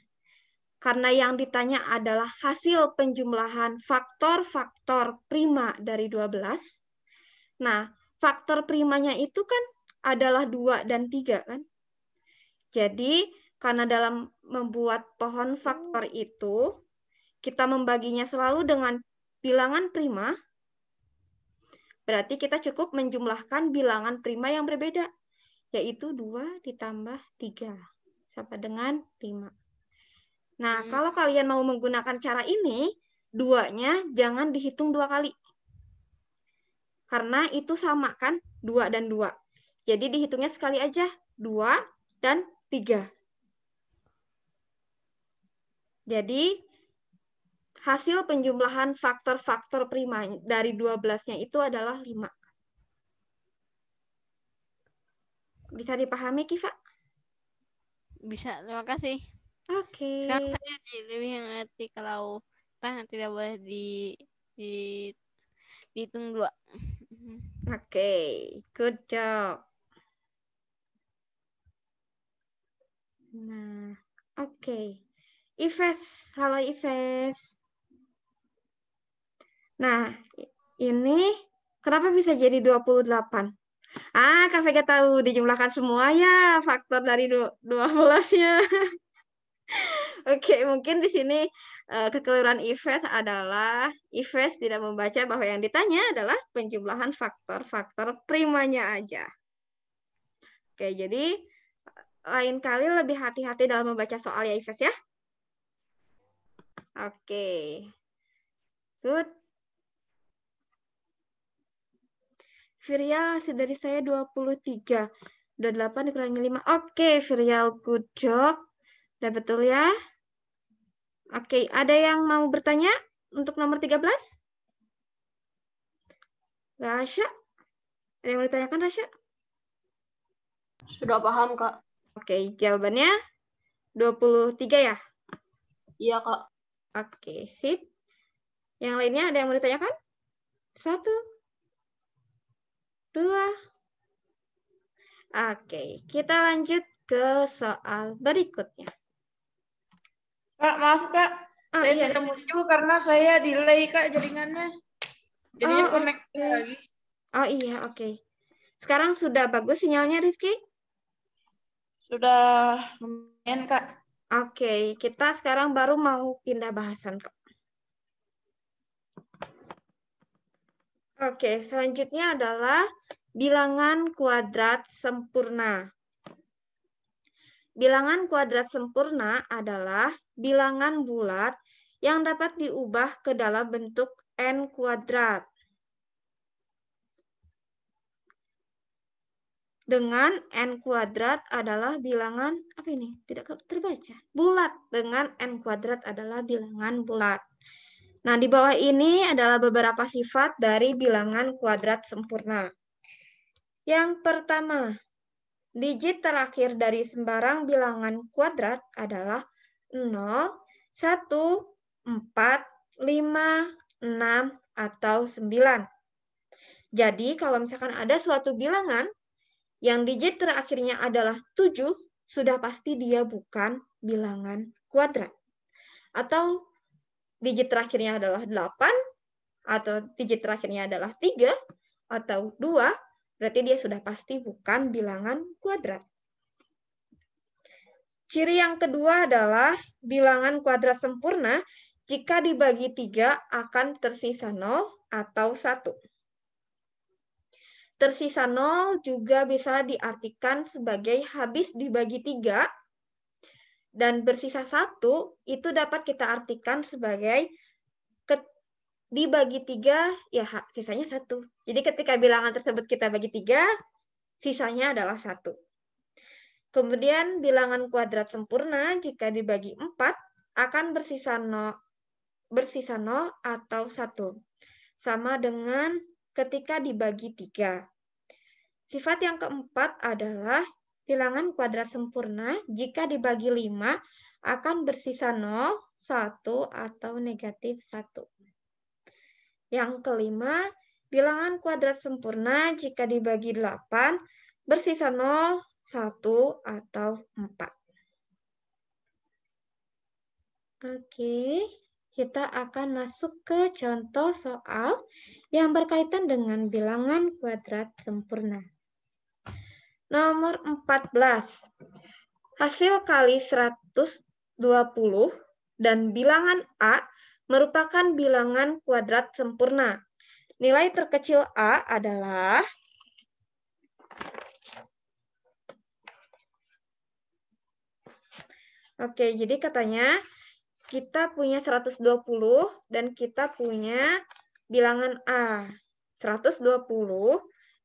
Karena yang ditanya adalah hasil penjumlahan faktor-faktor prima dari 12. Nah, faktor primanya itu kan adalah 2 dan 3 kan? Jadi, karena dalam membuat pohon faktor itu, kita membaginya selalu dengan bilangan prima, berarti kita cukup menjumlahkan bilangan prima yang berbeda, yaitu 2 ditambah 3, sama dengan 5. Nah, kalau kalian mau menggunakan cara ini, 2-nya jangan dihitung 2 kali. Karena itu sama kan, 2 dan 2. Jadi dihitungnya sekali aja, 2 dan 3. Jadi, hasil penjumlahan faktor-faktor prima dari 12-nya itu adalah 5. Bisa dipahami, Kiva? Bisa, terima kasih. Oke. Sekarang saya lebih mengerti kalau tidak boleh dihitung 2. Oke, good job. Nah, oke. Ives, halo Ives. Nah, ini kenapa bisa jadi 28? Kak Vega tahu, dijumlahkan semua ya faktor dari 12-nya. Oke, mungkin di sini kekeliruan Ives adalah Ives tidak membaca bahwa yang ditanya adalah penjumlahan faktor-faktor primanya aja. Oke, jadi lain kali lebih hati-hati dalam membaca soal ya Ives ya. Oke. Good. Virial, hasil dari saya 23. Udah 8 dikurangi 5. Oke, Virial, good job. Udah betul ya? Oke, ada yang mau bertanya untuk nomor 13? Rasya? Ada yang mau ditanyakan, Rasya? Sudah paham, Kak. Oke, jawabannya 23 ya? Iya, Kak. Oke, sip. Yang lainnya ada yang mau ditanyakan? 1, 2. Oke, kita lanjut ke soal berikutnya. Kak, maaf Kak. Saya tidak muncul karena saya delay Kak jaringannya. Jadinya connect lagi. Oh iya, oke. Sekarang sudah bagus sinyalnya, Rizky? Sudah lumayan, Kak. Oke, kita sekarang baru mau pindah bahasan, Kak. Oke, selanjutnya adalah bilangan kuadrat sempurna. Bilangan kuadrat sempurna adalah bilangan bulat yang dapat diubah ke dalam bentuk n kuadrat. Dengan n kuadrat adalah bilangan, apa ini? Tidak terbaca. Bulat. Dengan n kuadrat adalah bilangan bulat. Nah, di bawah ini adalah beberapa sifat dari bilangan kuadrat sempurna. Yang pertama, digit terakhir dari sembarang bilangan kuadrat adalah 0, 1, 4, 5, 6, atau 9. Jadi, kalau misalkan ada suatu bilangan yang digit terakhirnya adalah 7, sudah pasti dia bukan bilangan kuadrat. Atau digit terakhirnya adalah 8, atau digit terakhirnya adalah 3, atau 2, berarti dia sudah pasti bukan bilangan kuadrat. Ciri yang kedua adalah bilangan kuadrat sempurna jika dibagi 3 akan tersisa 0 atau 1. Tersisa 0 juga bisa diartikan sebagai habis dibagi 3. Dan bersisa 1 itu dapat kita artikan sebagai dibagi 3, ya sisanya 1. Jadi ketika bilangan tersebut kita bagi 3, sisanya adalah 1. Kemudian bilangan kuadrat sempurna jika dibagi 4 akan bersisa 0 atau 1. Sama dengan ketika dibagi 3. Sifat yang keempat adalah bilangan kuadrat sempurna jika dibagi 5 akan bersisa 0, 1, atau negatif 1. Yang kelima, bilangan kuadrat sempurna jika dibagi 8 bersisa 0, 1, atau 4. Oke, kita akan masuk ke contoh soal yang berkaitan dengan bilangan kuadrat sempurna. Nomor 14. Hasil kali 120 dan bilangan A merupakan bilangan kuadrat sempurna. Nilai terkecil A adalah Oke, jadi katanya kita punya 120 dan kita punya bilangan A. 120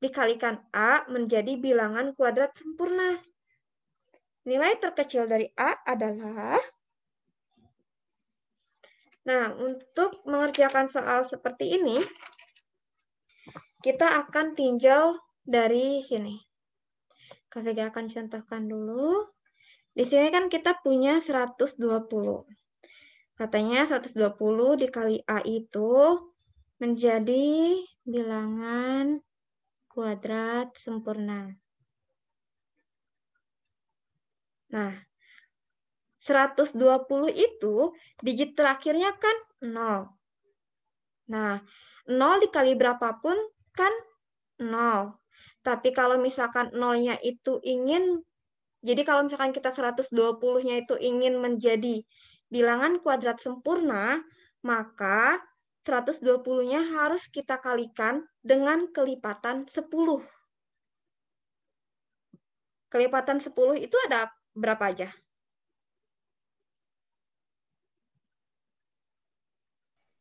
dikalikan A menjadi bilangan kuadrat sempurna. Nilai terkecil dari A adalah... Nah, untuk mengerjakan soal seperti ini, kita akan tinjau dari sini. Kak Vega akan contohkan dulu. Di sini kan kita punya 120. Katanya 120 dikali A itu menjadi bilangan kuadrat sempurna. Nah, 120 itu digit terakhirnya kan 0. Nah, 0 dikali berapapun kan 0. Tapi kalau misalkan 0-nya itu jadi kalau misalkan kita 120-nya itu ingin menjadi bilangan kuadrat sempurna, maka 120-nya harus kita kalikan dengan kelipatan 10. Kelipatan 10 itu ada berapa aja?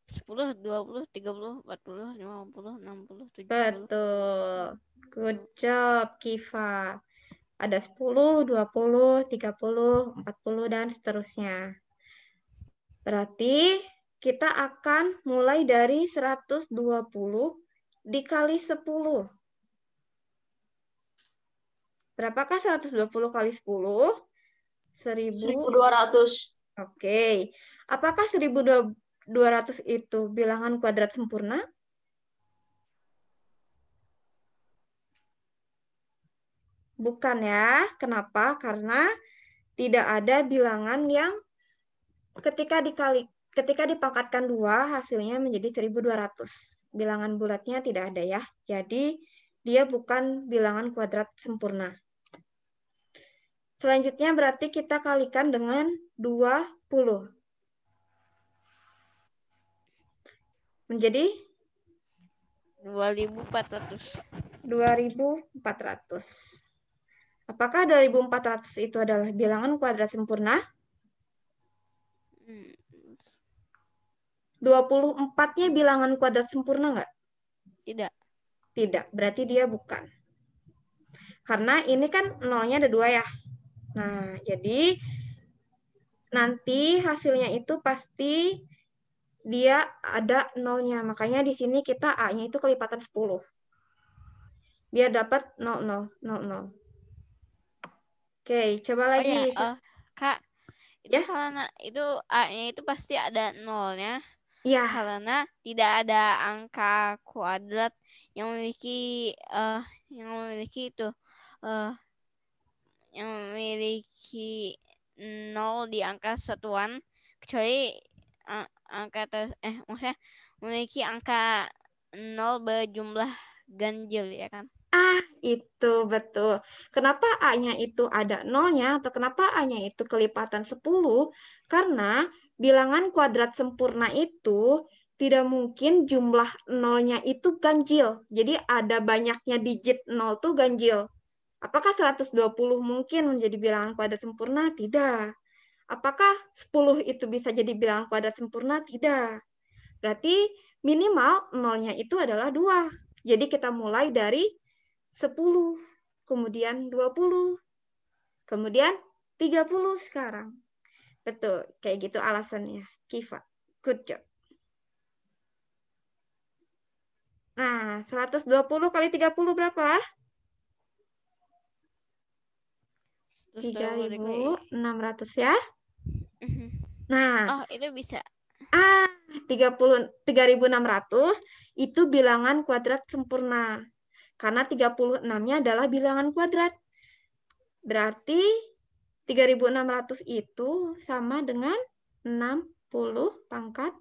Sepuluh, 20, 30, 40, 50, 60, 70. Betul. Good job, Kiva. Ada 10, 20, 30, 40, dan seterusnya. Berarti kita akan mulai dari 120 dikali 10. Berapakah 120 kali 10? 1.200. Oke. Apakah 1.200 itu bilangan kuadrat sempurna? Bukan ya. Kenapa? Karena tidak ada bilangan yang ketika dipangkatkan 2 hasilnya menjadi 1.200. Bilangan bulatnya tidak ada ya. Jadi dia bukan bilangan kuadrat sempurna. Selanjutnya berarti kita kalikan dengan 20. Menjadi 2.400. 2.400. Apakah 2.400 itu adalah bilangan kuadrat sempurna? 24-nya bilangan kuadrat sempurna nggak? Tidak. Tidak, berarti dia bukan. Karena ini kan 0-nya ada 2 ya. Nah, jadi nanti hasilnya itu pasti dia ada 0-nya. Makanya di sini kita A-nya itu kelipatan 10. Biar dapat 00, 00. Oke, coba lagi. Oh ya, Kak, itu Ya? karena itu A-nya itu pasti ada 0-nya. Iya. Karena tidak ada angka kuadrat yang memiliki yang memiliki 0 di angka satuan, kecuali maksudnya memiliki angka 0 berjumlah ganjil, ya kan? Itu betul. Kenapa A-nya itu ada 0-nya atau kenapa A-nya itu kelipatan 10? Karena bilangan kuadrat sempurna itu tidak mungkin jumlah nolnya itu ganjil. Jadi ada banyaknya digit nol tuh ganjil. Apakah 120 mungkin menjadi bilangan kuadrat sempurna? Tidak. Apakah 10 itu bisa jadi bilangan kuadrat sempurna? Tidak. Berarti minimal nolnya itu adalah 2. Jadi kita mulai dari 10, kemudian 20, kemudian 30 sekarang. Betul, kayak gitu alasannya. Kiva, good job. Nah, 120 kali 30 berapa? 3.600 ya. Nah, Oh, itu bisa. 3.600 itu bilangan kuadrat sempurna. Karena 36-nya adalah bilangan kuadrat. Berarti 3.600 itu sama dengan 60 pangkat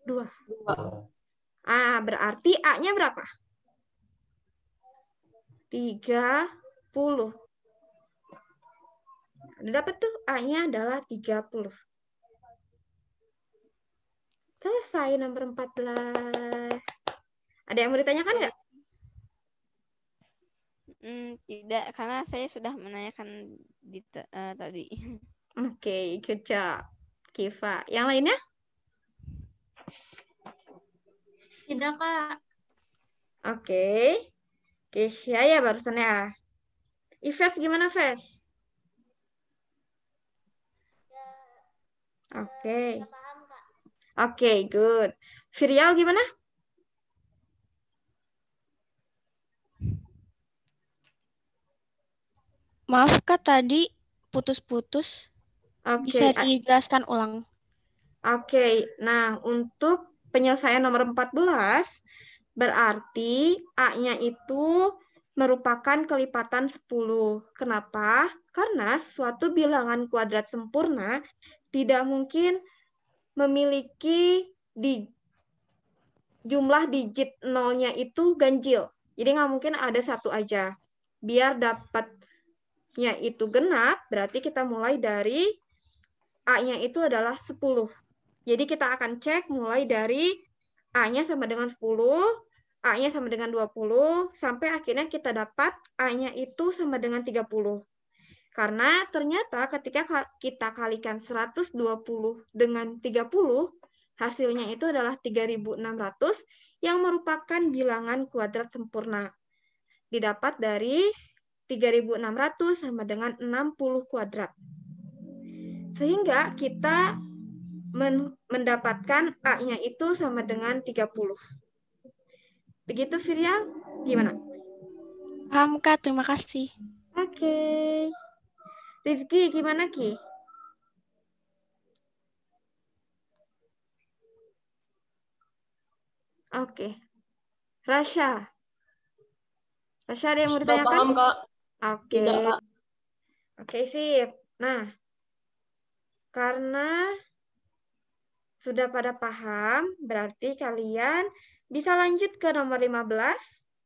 2. Berarti A-nya berapa? 30. Dapat tuh A-nya adalah 30. Selesai nomor 14. Ada yang mau ditanyakan nggak? Tidak, karena saya sudah menanyakan tadi. Oke, good job. Kiva. Yang lainnya? Tidak, Kak. Oke. Keisha ya barusan ya. Ives gimana, Ves? Oke. Oke, good. Virial gimana? Maaf Kak, tadi putus-putus. Oke. Bisa dijelaskan ulang. Oke. Nah, untuk penyelesaian nomor 14, berarti A-nya itu merupakan kelipatan 10. Kenapa? Karena suatu bilangan kuadrat sempurna tidak mungkin memiliki jumlah digit nolnya itu ganjil. Jadi nggak mungkin ada satu aja. Biar dapatnya itu genap, berarti kita mulai dari A-nya itu adalah 10. Jadi kita akan cek mulai dari A-nya sama dengan 10, A-nya sama dengan 20, sampai akhirnya kita dapat A-nya itu sama dengan 30. Karena ternyata ketika kita kalikan 120 dengan 30, hasilnya itu adalah 3.600 yang merupakan bilangan kuadrat sempurna. Didapat dari 3.600 sama dengan 60 kuadrat. Sehingga kita mendapatkan A-nya itu sama dengan 30. Begitu, Firya? Gimana? Paham Kak, terima kasih. Oke. Rizky, gimana Ki? Oke. Rasya. Rasya ada yang mau Sudah ditanyakan? paham, Kak. Oke. Tidak, Kak. Oke, sip. Nah, karena sudah pada paham, berarti kalian bisa lanjut ke nomor 15.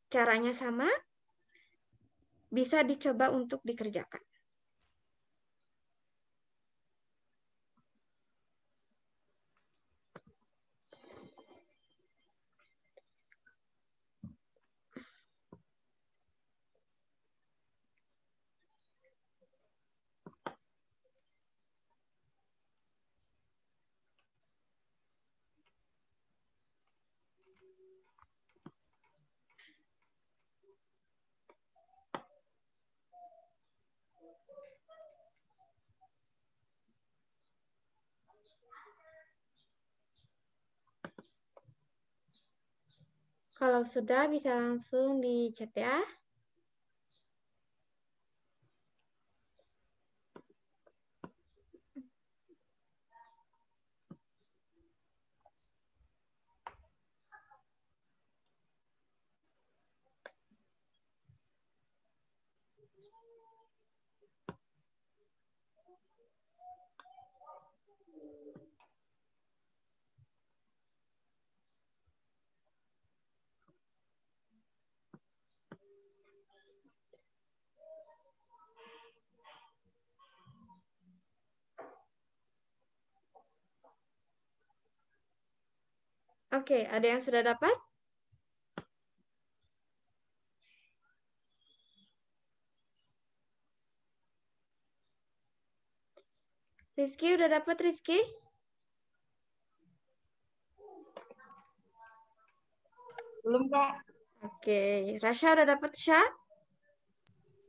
Caranya sama. Bisa dicoba untuk dikerjakan. Kalau sudah, bisa langsung di chat ya. Oke, ada yang sudah dapat? Rizky, udah dapat Rizky? Belum, Kak. Oke, Rasha udah dapat Sya?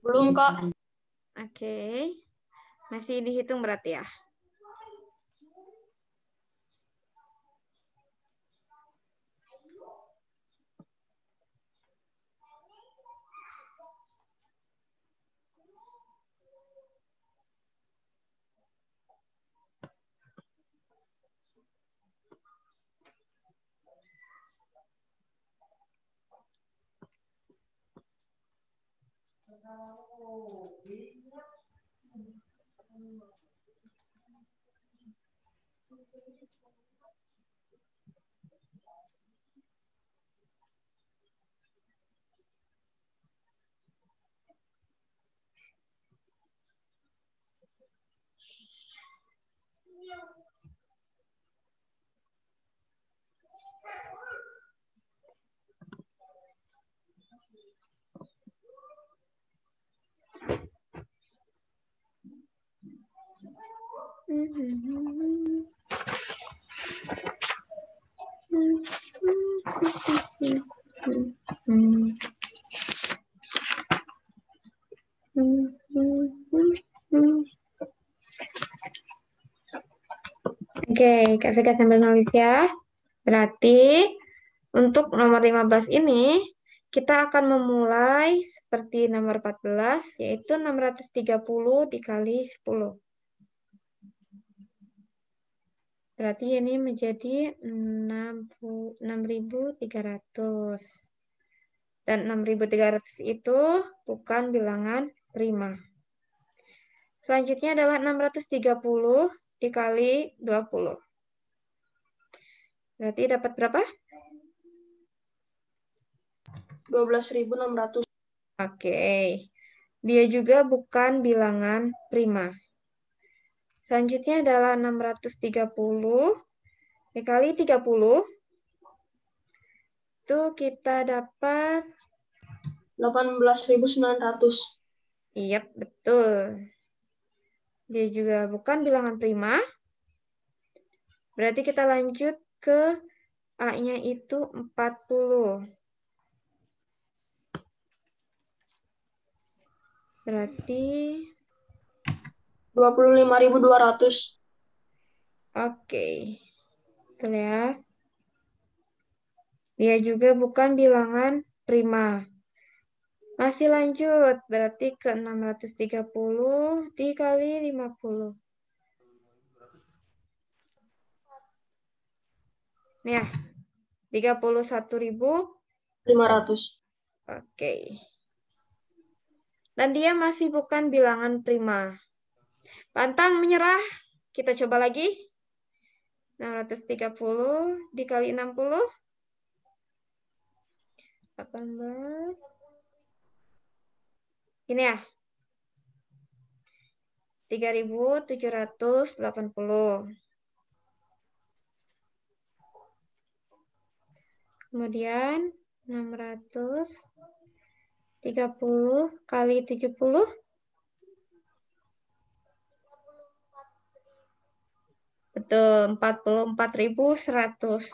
Belum, Kak. Oke, masih dihitung berarti ya. Oke, Kak Vika sambil nulis ya. Berarti untuk nomor 15 ini kita akan memulai seperti nomor 14, yaitu 630 dikali 10. Berarti ini menjadi 6.300. Dan 6.300 itu bukan bilangan prima. Selanjutnya adalah 630 dikali 20. Berarti dapat berapa? 12.600. Oke. Dia juga bukan bilangan prima. Selanjutnya adalah 630 dikali 30. Itu kita dapat 18.900. Iya, betul. Dia juga bukan bilangan prima. Berarti kita lanjut ke A-nya itu 40. Berarti 25.200. oke. Betul ya. Dia juga bukan bilangan prima. Masih lanjut, berarti ke 630 dikali 50. Ya, 31.500. Oke. Dan dia masih bukan bilangan prima. Pantang menyerah. Kita coba lagi. 630 dikali 60. 18. Ini ya. 3.780. Kemudian 630 kali 70. Betul, 44.100.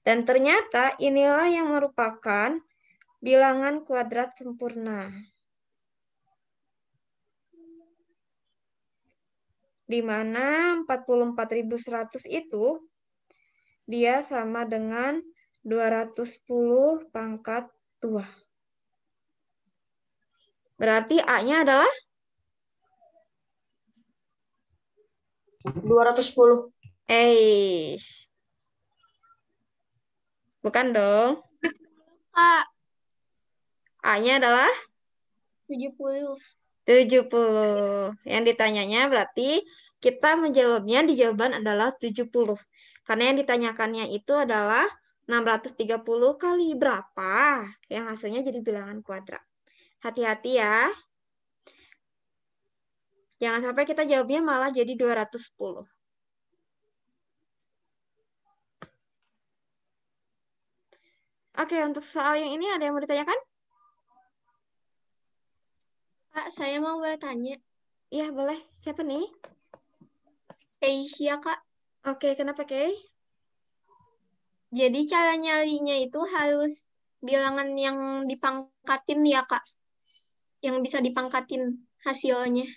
Dan ternyata inilah yang merupakan bilangan kuadrat sempurna. Di mana 44.100 itu dia sama dengan 210 pangkat 2. Berarti A-nya adalah 210. Bukan dong. Kak, A-nya adalah 70. 70. Yang ditanyanya berarti kita menjawabnya di jawaban adalah 70. Karena yang ditanyakannya itu adalah 630 kali berapa? Yang hasilnya jadi bilangan kuadrat. Hati-hati ya. Jangan sampai kita jawabnya malah jadi 210. Oke, untuk soal yang ini ada yang mau ditanyakan? Kak, saya mau bertanya. Iya, boleh. Siapa nih? Keisha, Kak. Oke, kenapa, Kay? Jadi cara nyarinya itu harus bilangan yang dipangkatin ya, Kak. Yang bisa dipangkatin hasilnya.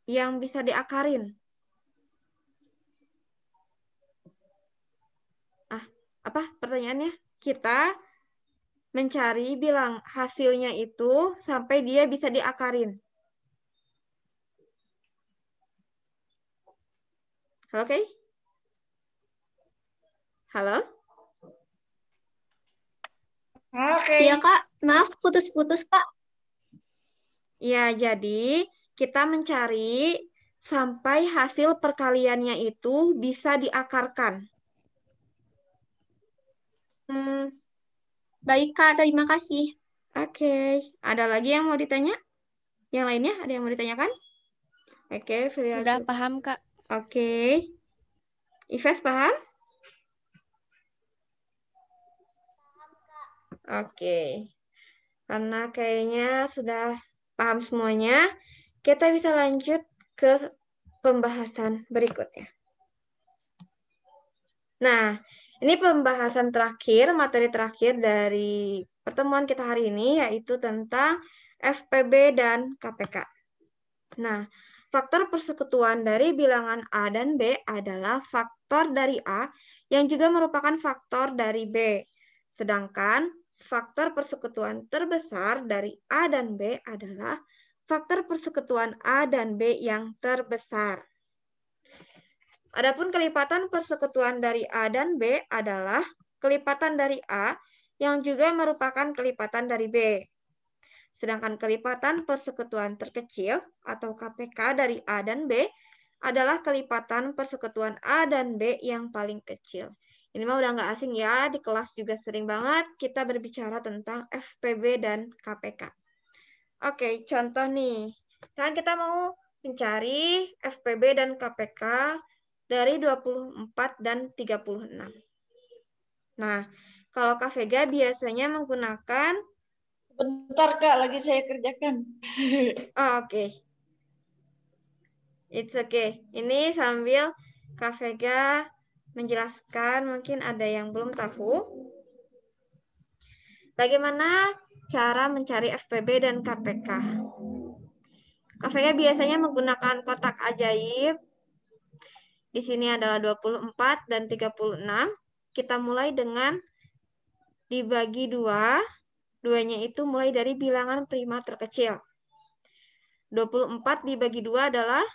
Yang bisa diakarin. Apa pertanyaannya? Kita mencari bilang hasilnya itu sampai dia bisa diakarin. Halo, Kay? Halo? Oke. Iya, Kak. Maaf, putus-putus, Kak. Ya, jadi kita mencari sampai hasil perkaliannya itu bisa diakarkan. Baik, Kak. Terima kasih. Oke. Ada lagi yang mau ditanya? Yang lainnya ada yang mau ditanyakan? Oke, Udah paham, Kak. Oke. Ives paham? Oke. Karena kayaknya sudah paham semuanya, kita bisa lanjut ke pembahasan berikutnya. Nah, ini pembahasan terakhir, materi terakhir dari pertemuan kita hari ini, yaitu tentang FPB dan KPK. Nah, faktor persekutuan dari bilangan A dan B adalah faktor dari A yang juga merupakan faktor dari B. Sedangkan faktor persekutuan terbesar dari A dan B adalah faktor persekutuan A dan B yang terbesar. Adapun kelipatan persekutuan dari A dan B adalah kelipatan dari A yang juga merupakan kelipatan dari B. Sedangkan kelipatan persekutuan terkecil atau KPK dari A dan B adalah kelipatan persekutuan A dan B yang paling kecil. Ini mah udah nggak asing ya, di kelas juga sering banget kita berbicara tentang FPB dan KPK. Oke, contoh nih. Kan kita mau mencari FPB dan KPK dari 24 dan 36. Nah, kalau Kak Vega biasanya menggunakan... Bentar, Kak, lagi saya kerjakan. Oke. It's okay. Ini sambil Kak Vega menjelaskan, mungkin ada yang belum tahu. Bagaimana cara mencari FPB dan KPK? Kak Vega biasanya menggunakan kotak ajaib. Di sini adalah 24 dan 36. Kita mulai dengan dibagi 2. Duanya itu mulai dari bilangan prima terkecil. 24 dibagi 2 adalah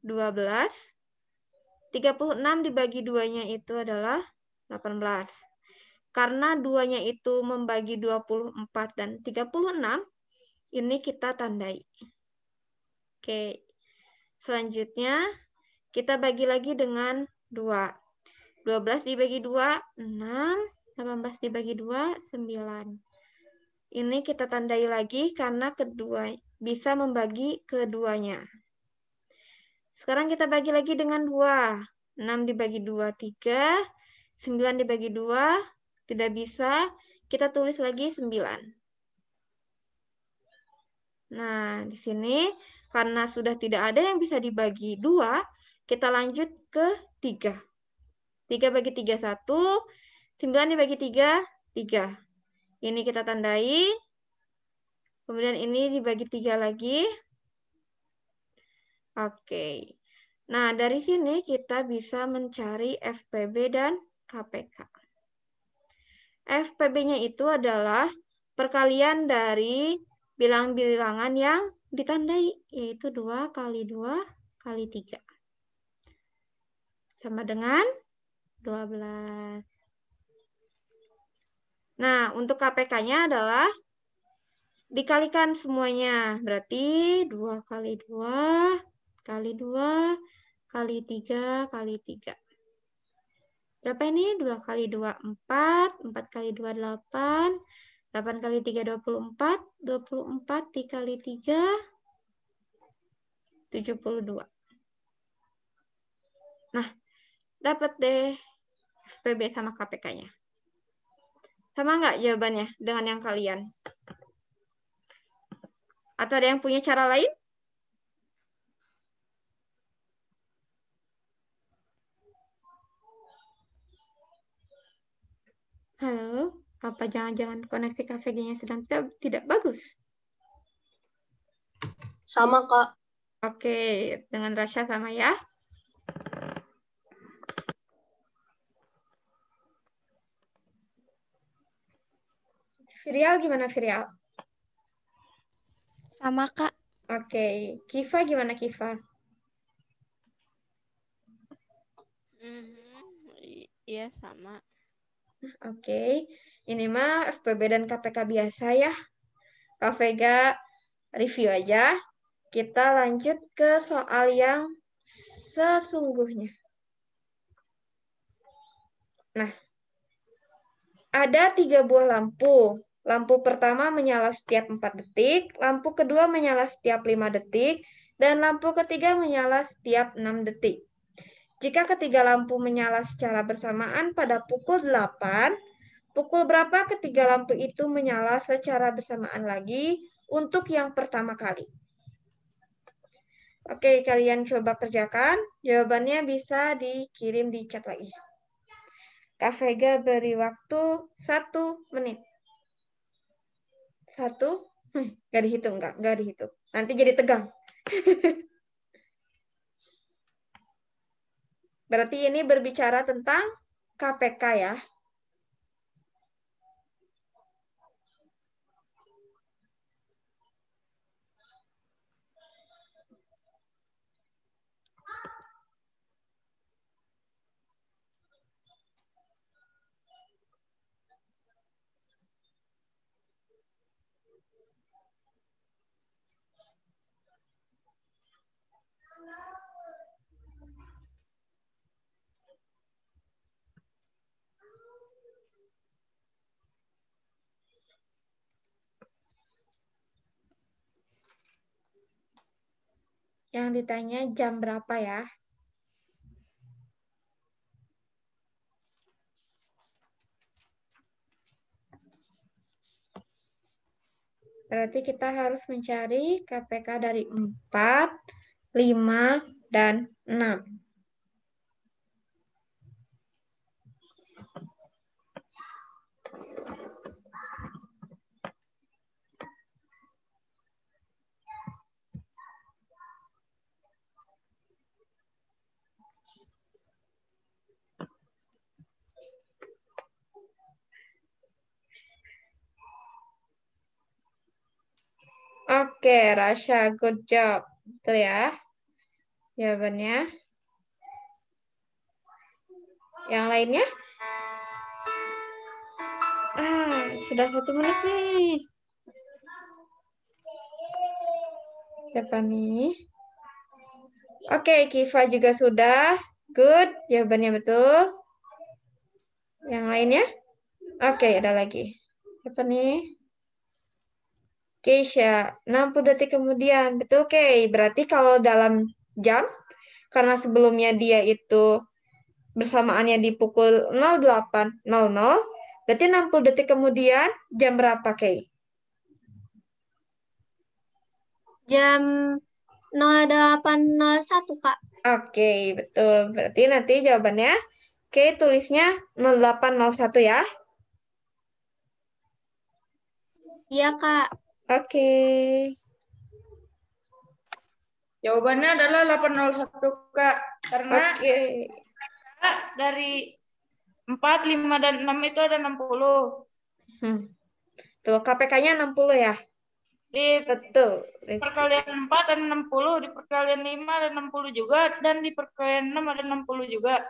12. 36 dibagi 2-nya itu adalah 18. Karena 2-nya itu membagi 24 dan 36, ini kita tandai. Oke. Selanjutnya, kita bagi lagi dengan 2. 12 dibagi 2, 6. 18 dibagi 2, 9. Ini kita tandai lagi karena kedua bisa membagi keduanya. Sekarang kita bagi lagi dengan 2. 6 dibagi 2, 3. 9 dibagi 2, tidak bisa. Kita tulis lagi 9. Nah, di sini karena sudah tidak ada yang bisa dibagi 2, kita lanjut ke 3. 3 bagi 3, 1. 9 dibagi 3, 3. Ini kita tandai. Kemudian ini dibagi 3 lagi. Oke. Nah, dari sini kita bisa mencari FPB dan KPK. FPB-nya itu adalah perkalian dari bilangan-bilangan yang ditandai, yaitu 2 kali 2 kali 3. Sama dengan 12. Nah, untuk KPK-nya adalah dikalikan semuanya. Berarti 2 kali 2 kali 2 kali 3 kali 3. Berapa ini? 2 kali 2, 4. 4 kali 2, 8. 8 kali 3, 24. 24 dikali 3, 72. Nah, dapat deh FPB sama KPK-nya. Sama nggak jawabannya dengan yang kalian? Atau ada yang punya cara lain? Halo, apa jangan-jangan koneksi KVG-nya sedang tidak bagus? Sama, Kak. Oke, dengan Rasya sama ya. Virial gimana Virial? Sama, Kak. Oke, Kiva gimana Kiva? Iya, sama. Oke, ini mah FPB dan KPK biasa ya. Kak Vega review aja. Kita lanjut ke soal yang sesungguhnya. Nah, ada 3 buah lampu. Lampu pertama menyala setiap 4 detik, lampu kedua menyala setiap 5 detik, dan lampu ketiga menyala setiap 6 detik. Jika ketiga lampu menyala secara bersamaan pada pukul 8, pukul berapa ketiga lampu itu menyala secara bersamaan lagi untuk yang pertama kali? Oke, kalian coba kerjakan. Jawabannya bisa dikirim di chat lagi. Kak Vega beri waktu 1 menit. 1? Nggak dihitung, nggak dihitung. Nanti jadi tegang. Berarti ini berbicara tentang KPK ya. Yang ditanya jam berapa ya? Berarti kita harus mencari KPK dari 4, 5, dan 6. Oke, Rasya, good job. Betul ya jawabannya. Yang lainnya? Sudah 1 menit nih. Siapa nih? Oke, Kiva juga sudah. Good, jawabannya betul. Yang lainnya? Oke, ada lagi. Siapa nih? Keisha, 60 detik kemudian. Betul, Kay. Berarti kalau dalam jam, karena sebelumnya dia itu bersamaannya di pukul 08.00, berarti 60 detik kemudian jam berapa, Kay? Jam 08.01, Kak. Oke, betul. Berarti nanti jawabannya, Kay tulisnya 08.01 ya. Iya, Kak. Oke. Jawabannya adalah 801, Kak. Karena dari 4, 5, dan 6 itu ada 60. Tuh, KPK-nya 60 ya? Betul. Di perkalian 4 ada 60, di perkalian 5 ada 60 juga, dan di perkalian 6 ada 60 juga.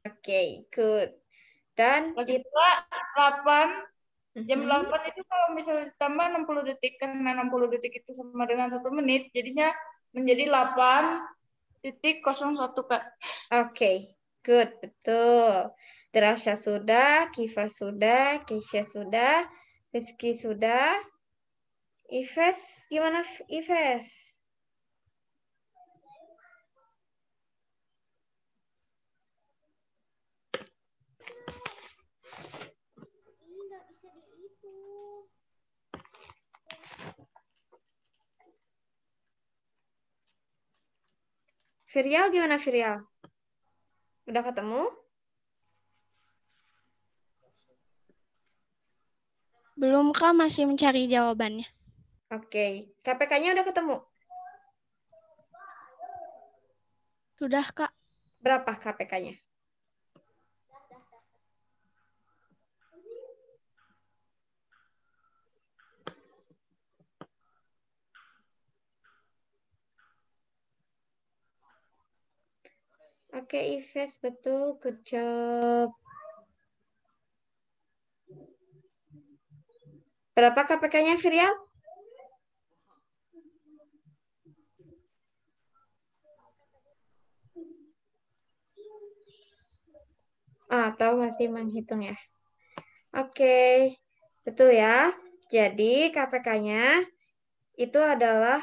Oke, good. Dan lagi pula 8, jam 8 itu kalau misalnya ditambah 60 detik, karena 60 detik itu sama dengan 1 menit, jadinya menjadi 8.01, Kak. Oke, good, betul. Terasya sudah, Kiva sudah, Keisha sudah, Rizky sudah. Ives, gimana Ives? Virial gimana Virial? Udah ketemu? Belum Kak, masih mencari jawabannya. Oke, KPK-nya udah ketemu? Sudah Kak. Berapa KPK-nya? Oke, Ives, betul. Good job. Berapa KPK-nya, Virial? Atau masih menghitung ya? Oke, betul ya. Jadi KPK-nya itu adalah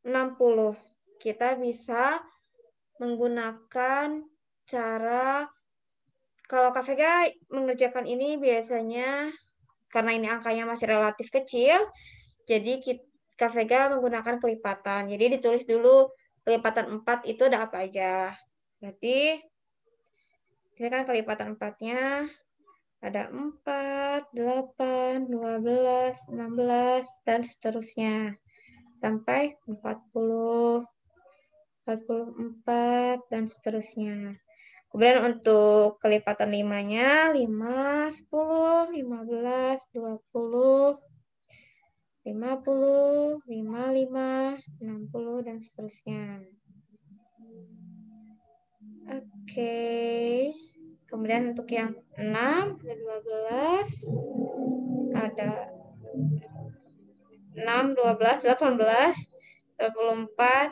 60. Kita bisa menggunakan cara, kalau Kak Vega mengerjakan ini biasanya, karena ini angkanya masih relatif kecil, jadi Kak Vega menggunakan kelipatan. Jadi ditulis dulu kelipatan 4 itu ada apa aja. Berarti ini kan kelipatan 4-nya ada 4, 8, 12, 16, dan seterusnya. Sampai 40, 44, dan seterusnya. Kemudian untuk kelipatan 5-nya, 5, 10, 15, 20, 50, 55, 60, dan seterusnya. Oke. Kemudian untuk yang 6, ada 12, ada 6, 12, 18, 24,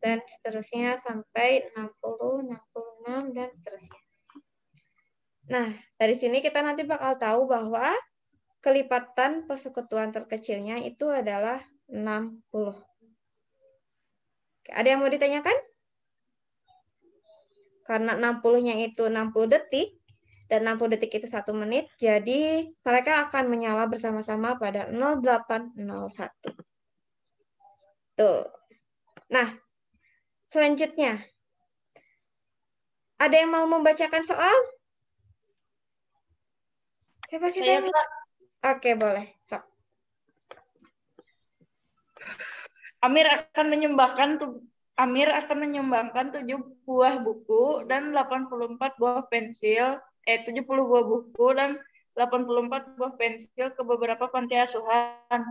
dan seterusnya sampai 60, 66, dan seterusnya. Nah, dari sini kita nanti bakal tahu bahwa kelipatan persekutuan terkecilnya itu adalah 60. Ada yang mau ditanyakan? Karena 60-nya itu 60 detik, dan 60 detik itu 1 menit, jadi mereka akan menyala bersama-sama pada 0801. Tuh. Nah, selanjutnya. Ada yang mau membacakan soal? Siapa sih Saya, tahu? Kak. Oke, boleh. Sok. Amir akan menyumbangkan 7 buah buku dan 84 buah pensil, 70 buah buku dan 84 buah pensil ke beberapa panti asuhan.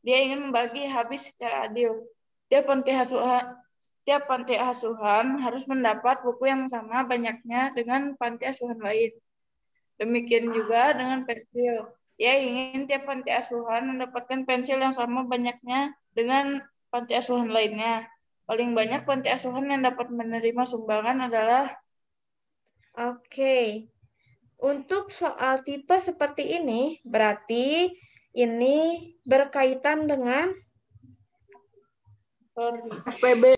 Dia ingin membagi habis secara adil. Setiap panti asuhan harus mendapat buku yang sama banyaknya dengan panti asuhan lain. Demikian juga dengan pensil. Dia ingin tiap panti asuhan mendapatkan pensil yang sama banyaknya dengan panti asuhan lainnya. Paling banyak panti asuhan yang dapat menerima sumbangan adalah... Oke. Untuk soal tipe seperti ini, berarti ini berkaitan dengan FPB.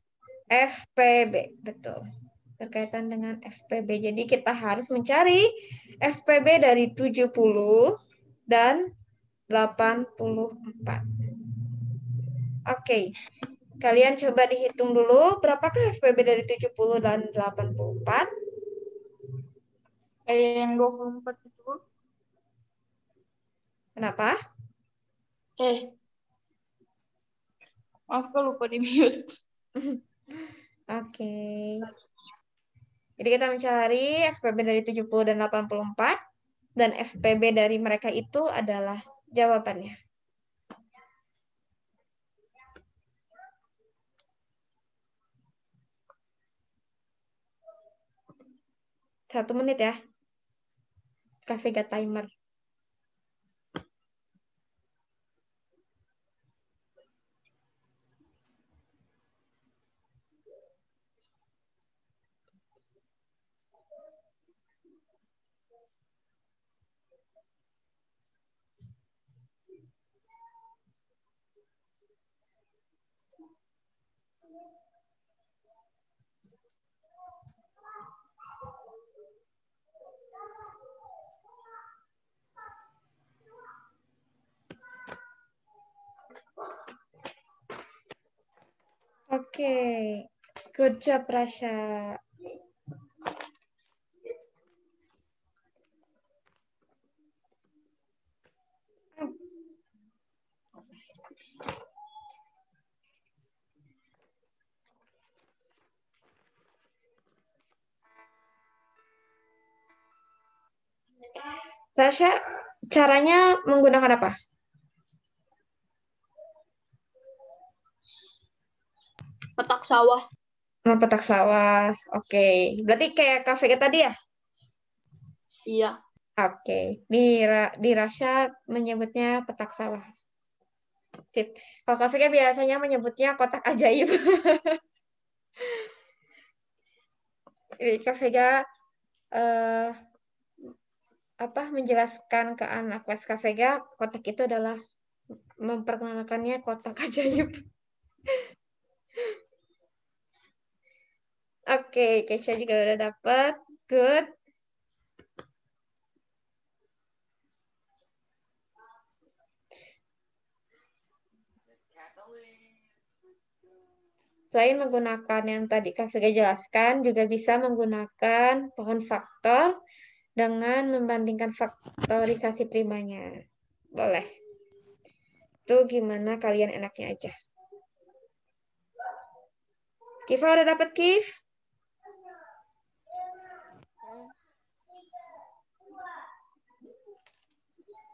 FPB, betul. Berkaitan dengan FPB. Jadi kita harus mencari FPB dari 70 dan 84. Oke. Kalian coba dihitung dulu, berapakah FPB dari 70 dan 84? Yang 24 itu. Kenapa? Maaf, kalau lupa di mute. Oke. Jadi kita mencari FPB dari 70 dan 84, dan FPB dari mereka itu adalah jawabannya. Satu menit ya. Kak Vega timer. Oke. Good job, Rasha. Rasha, caranya menggunakan apa? Petak sawah. Petak sawah. Oke. Berarti kayak Kak Vega tadi ya? Iya. Oke. Di Rasha menyebutnya petak sawah. Sip. Kalau Kak Vega biasanya menyebutnya kotak ajaib. Jadi Kak Vega menjelaskan ke anak kelas Kak Vega, kotak itu adalah memperkenalkannya kotak ajaib. Oke, Kesha juga udah dapat. Good. Selain menggunakan yang tadi Kak Vega jelaskan, juga bisa menggunakan pohon faktor dengan membandingkan faktorisasi primanya. Boleh. Itu gimana kalian enaknya aja. Kiva udah dapat, Kif?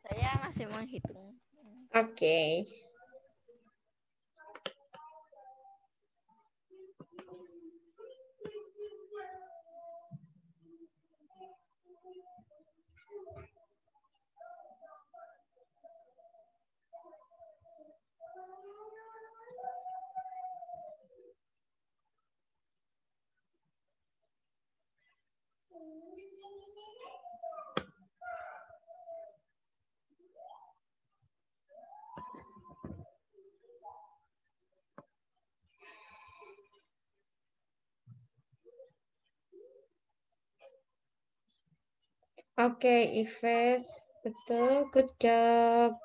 Saya masih menghitung. Oke. Oke, Ives. Betul, good job.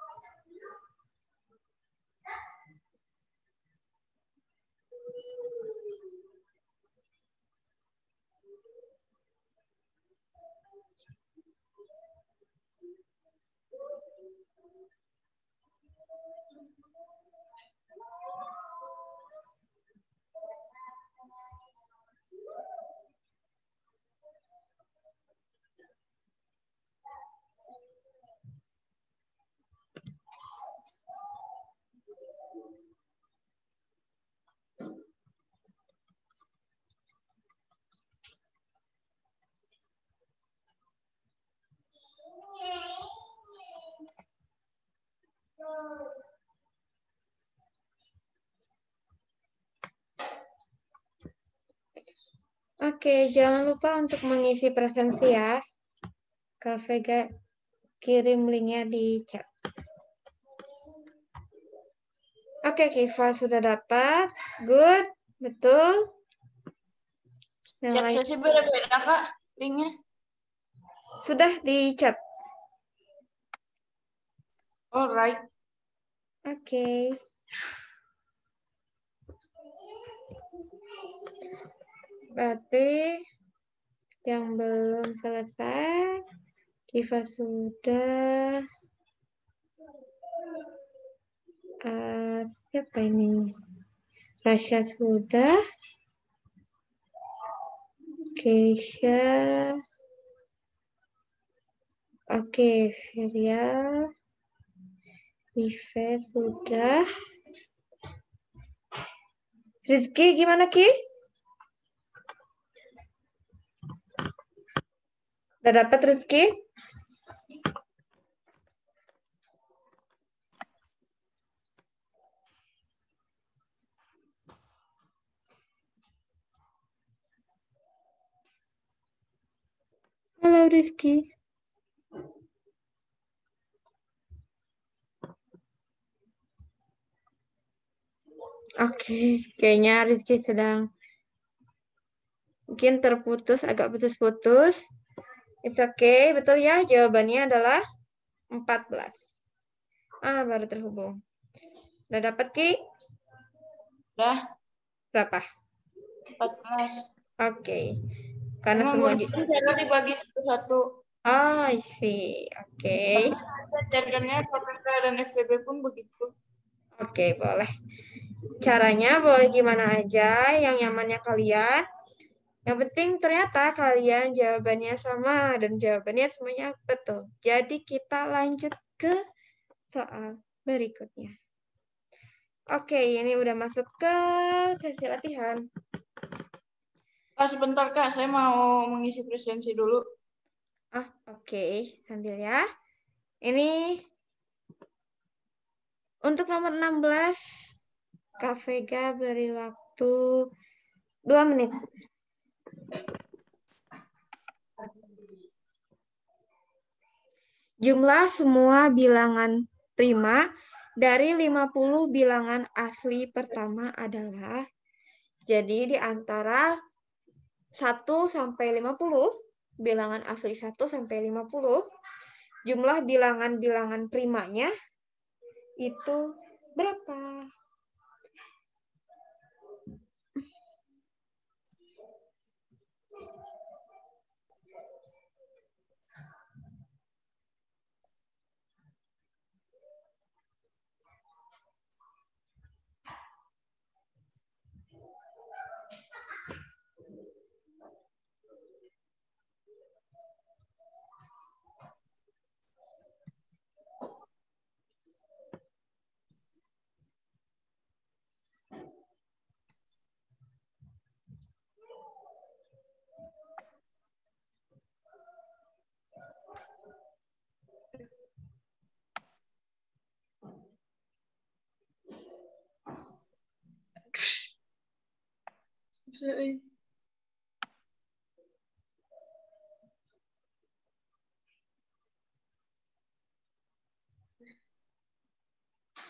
Oke, jangan lupa untuk mengisi presensi ya. Kak Vega kirim linknya di chat. Oke, Kiva sudah dapat. Good, betul. Yang Chat lain sesi beda-beda, Kak, linknya. sudah di chat. Alright. Oke. Berarti yang belum selesai, Kiva sudah. Siapa ini? Rasha sudah. Keisha. Oke, Feria. Ive sudah. Rizky gimana, Ki? Udah dapat, Rizky? Halo, Rizky. Oke, kayaknya Rizky sedang mungkin terputus, agak putus-putus. It's okay, betul ya? Jawabannya adalah 14. Baru terhubung. Udah dapat, Ki? Udah. Berapa? 14. Oke. Karena Emang semua... cara dibagi satu-satu. Oh, I see. Oke. Jargonnya KPK dan FPB pun begitu. Oke, boleh. Caranya boleh gimana aja, yang nyamannya kalian. Yang penting ternyata kalian jawabannya sama dan jawabannya semuanya betul. Jadi kita lanjut ke soal berikutnya. Oke, ini udah masuk ke sesi latihan. Kak, sebentar Kak, saya mau mengisi presensi dulu. Oke, sambil ya. Ini untuk nomor 16, Kak Vega beri waktu 2 menit. Jumlah semua bilangan prima dari 50 bilangan asli pertama adalah, jadi di antara 1 sampai 50, bilangan asli 1 sampai 50, jumlah bilangan-bilangan primanya itu berapa?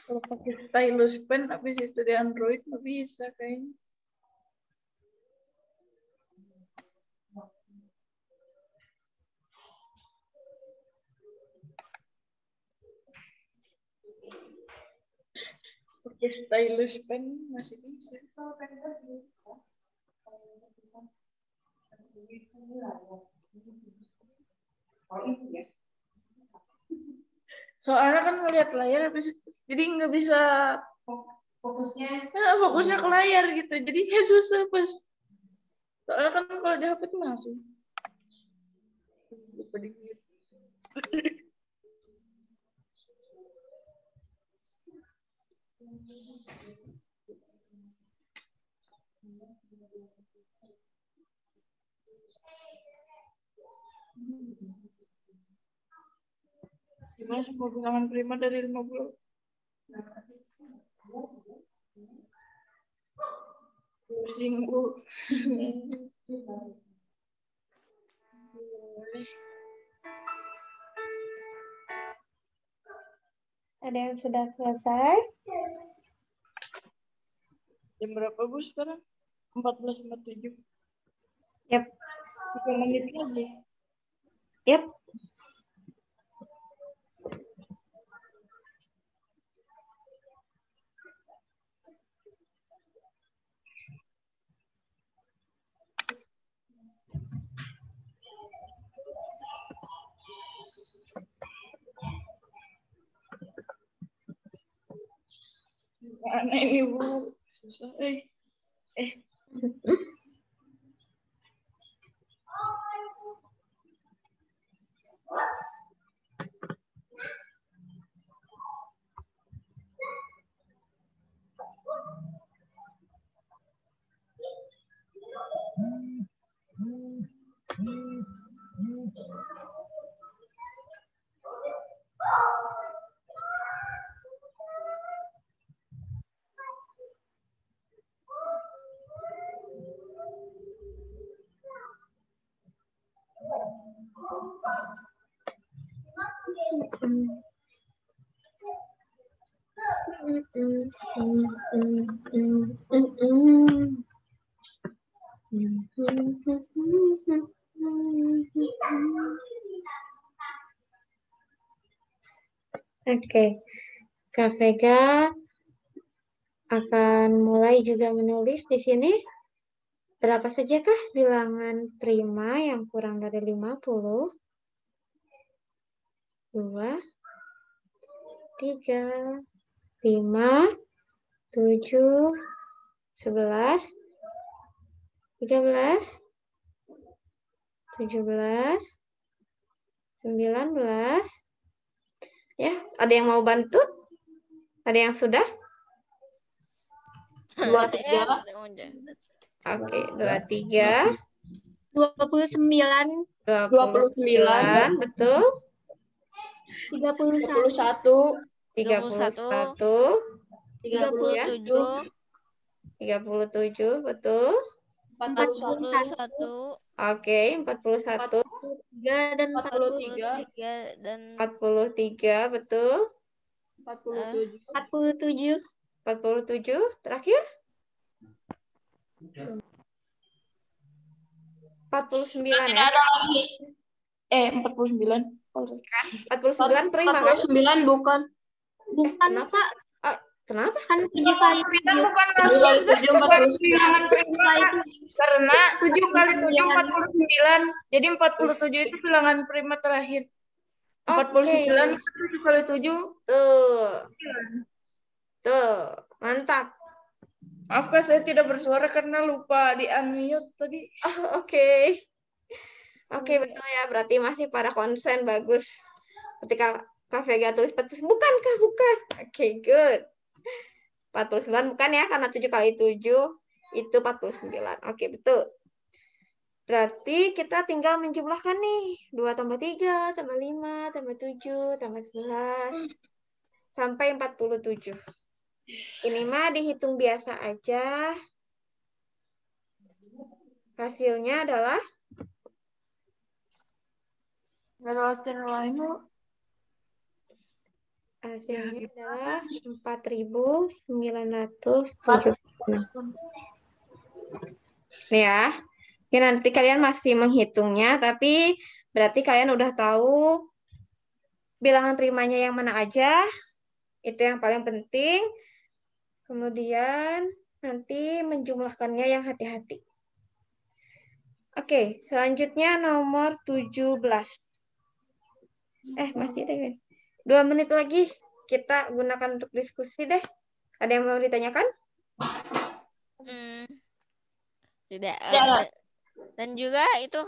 Kalau pakai stylus pen, habis itu di Android nggak bisa kayaknya. Pakai stylus pen masih bisa. Soalnya kan ngeliat layar habis, jadi nggak bisa fokusnya ke layar gitu, jadinya susah pas. Soalnya kan kalau di HP itu langsung. Lupa di-mute. Gimana semua bilangan prima dari 50? Pusing, Bu. Ada yang sudah selesai? Jam berapa, Bu, sekarang? 14.47. Yap. 3 menit lagi. Yap. Mana ini, Bu? Susah, Oke, Kak Vega akan mulai juga menulis di sini. Berapa sajakah bilangan prima yang kurang dari 50? 2, 3, 5, 7, 11, 13, 17, 19. Ya, ada yang mau bantu? Ada yang sudah? 23. Oke, 23, 29, 29, betul. 31, 31. 31, 37, 37, betul. 41. Oke, 41, 3 dan 43. 43 dan 43, betul. 47. 47, 47, terakhir. 49 ya. 49. 49 prima kan? 49 bukan. bukan Kenapa? Kak, Kenapa? kan 7 kali 7. Bukan 7 kali 7 bilangan prima. Itu Karena 7 kali 7 49. Jadi 47 itu bilangan prima terakhir. 49 itu 7 kali 7. Tuh, mantap. Maaf Kak, saya tidak bersuara karena lupa di-unmute tadi. Oke. Oke, betul ya. Berarti masih pada konsen, bagus. Ketika Kak Vega tulis 49, bukan Kak, bukan. Oke, good. 49 bukan ya, karena 7 kali 7 itu 49. Oke, betul. Berarti kita tinggal menjumlahkan nih. 2 tambah 3, tambah 5, tambah 7, tambah 11, sampai 47. Ini mah dihitung biasa aja. Hasilnya adalah? Gak ada cara lain loh. Hasilnya adalah 4.976. Nih ya. Ini nanti kalian masih menghitungnya, tapi berarti kalian udah tahu bilangan primanya yang mana aja. Itu yang paling penting. Kemudian nanti menjumlahkannya yang hati-hati. Oke, selanjutnya nomor 17. Masih ada kan? 2 menit lagi kita gunakan untuk diskusi deh. Ada yang mau ditanyakan? Tidak. Dan juga itu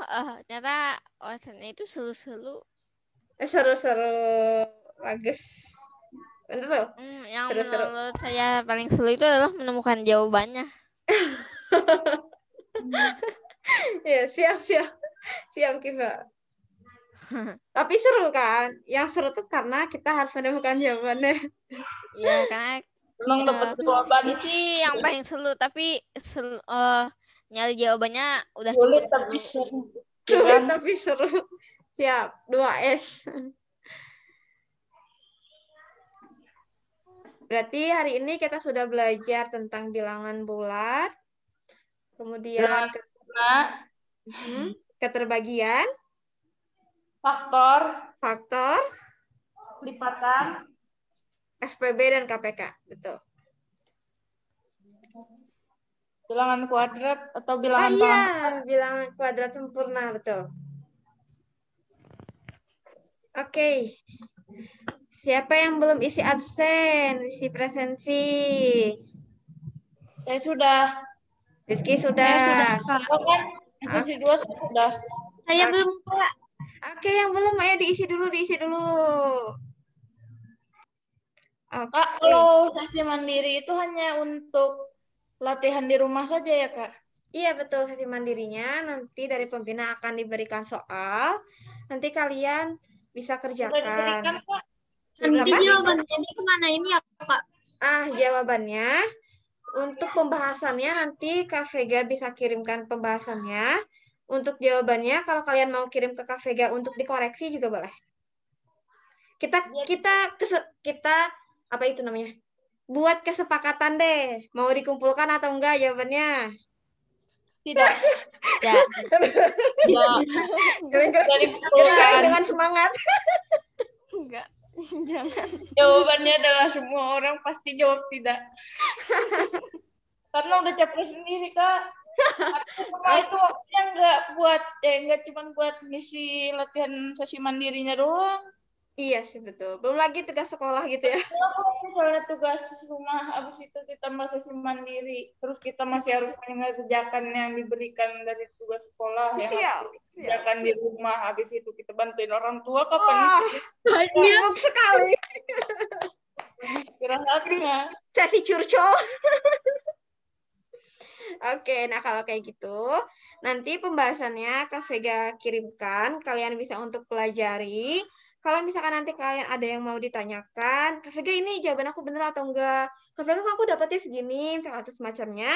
ternyata wawasannya itu seru-seru. Seru-seru. Bagus. Betul. Yang Seru-seru. menurut saya paling seru itu adalah menemukan jawabannya. Ya, siap. Siap, Kiva. Tapi seru kan? Yang seru tuh karena kita harus menemukan jawabannya. Ya, karena Memang dapat jawaban. itu yang paling seru, tapi nyari jawabannya udah Sulit cukup tapi seru. seru. Sulit tapi seru. Siap, 2S. Berarti hari ini kita sudah belajar tentang bilangan bulat. Kemudian keterbagian, faktor, Lipatan, SPB dan KPK. Betul. bilangan kuadrat atau bilangan pangkat. Bilangan kuadrat sempurna, betul. Oke. Siapa yang belum isi absen, isi presensi? Saya sudah. Rizky sudah. Saya sudah. Sesi 2 saya sudah. Saya belum, Kak. Oke, yang belum ayo diisi dulu. Kak, kalau sesi mandiri itu hanya untuk latihan di rumah saja ya, Kak? Iya, betul. Sesi mandirinya nanti dari pembina akan diberikan soal. Nanti kalian bisa kerjakan. Sudah diberikan, Kak? Nanti jawabannya di kemana ini ya, Kak? Jawabannya untuk pembahasannya nanti Kak Vega bisa kirimkan pembahasannya. Untuk jawabannya kalau kalian mau kirim ke Kak Vega untuk dikoreksi juga boleh. Kita apa itu namanya? Buat kesepakatan deh. Mau dikumpulkan atau enggak jawabannya? Tidak. Ya. Kalian dengan semangat. Enggak. Jangan. Jawabannya adalah semua orang pasti jawab tidak. Karena udah capek sendiri, Kak. Cuma itu waktunya nggak cuma buat ngisi latihan sesi mandirinya doang. Iya sih betul. Belum lagi tugas sekolah gitu ya. Kalau misalnya tugas rumah habis itu ditambah sesi mandiri, terus kita masih harus mengerjakan yang diberikan dari tugas sekolah yang Siap. harus dikerjakan di rumah, habis itu kita bantuin orang tua kapan Wah, sibuk sekali. istirahatnya. Sesi curcol. Oke, nah kalau kayak gitu, nanti pembahasannya Kak Vega kirimkan, kalian bisa untuk pelajari. Kalau misalkan nanti kalian ada yang mau ditanyakan, Kak Vega ini jawaban aku bener atau enggak? Kak Vega kok aku dapetnya segini, misalkan atau semacamnya.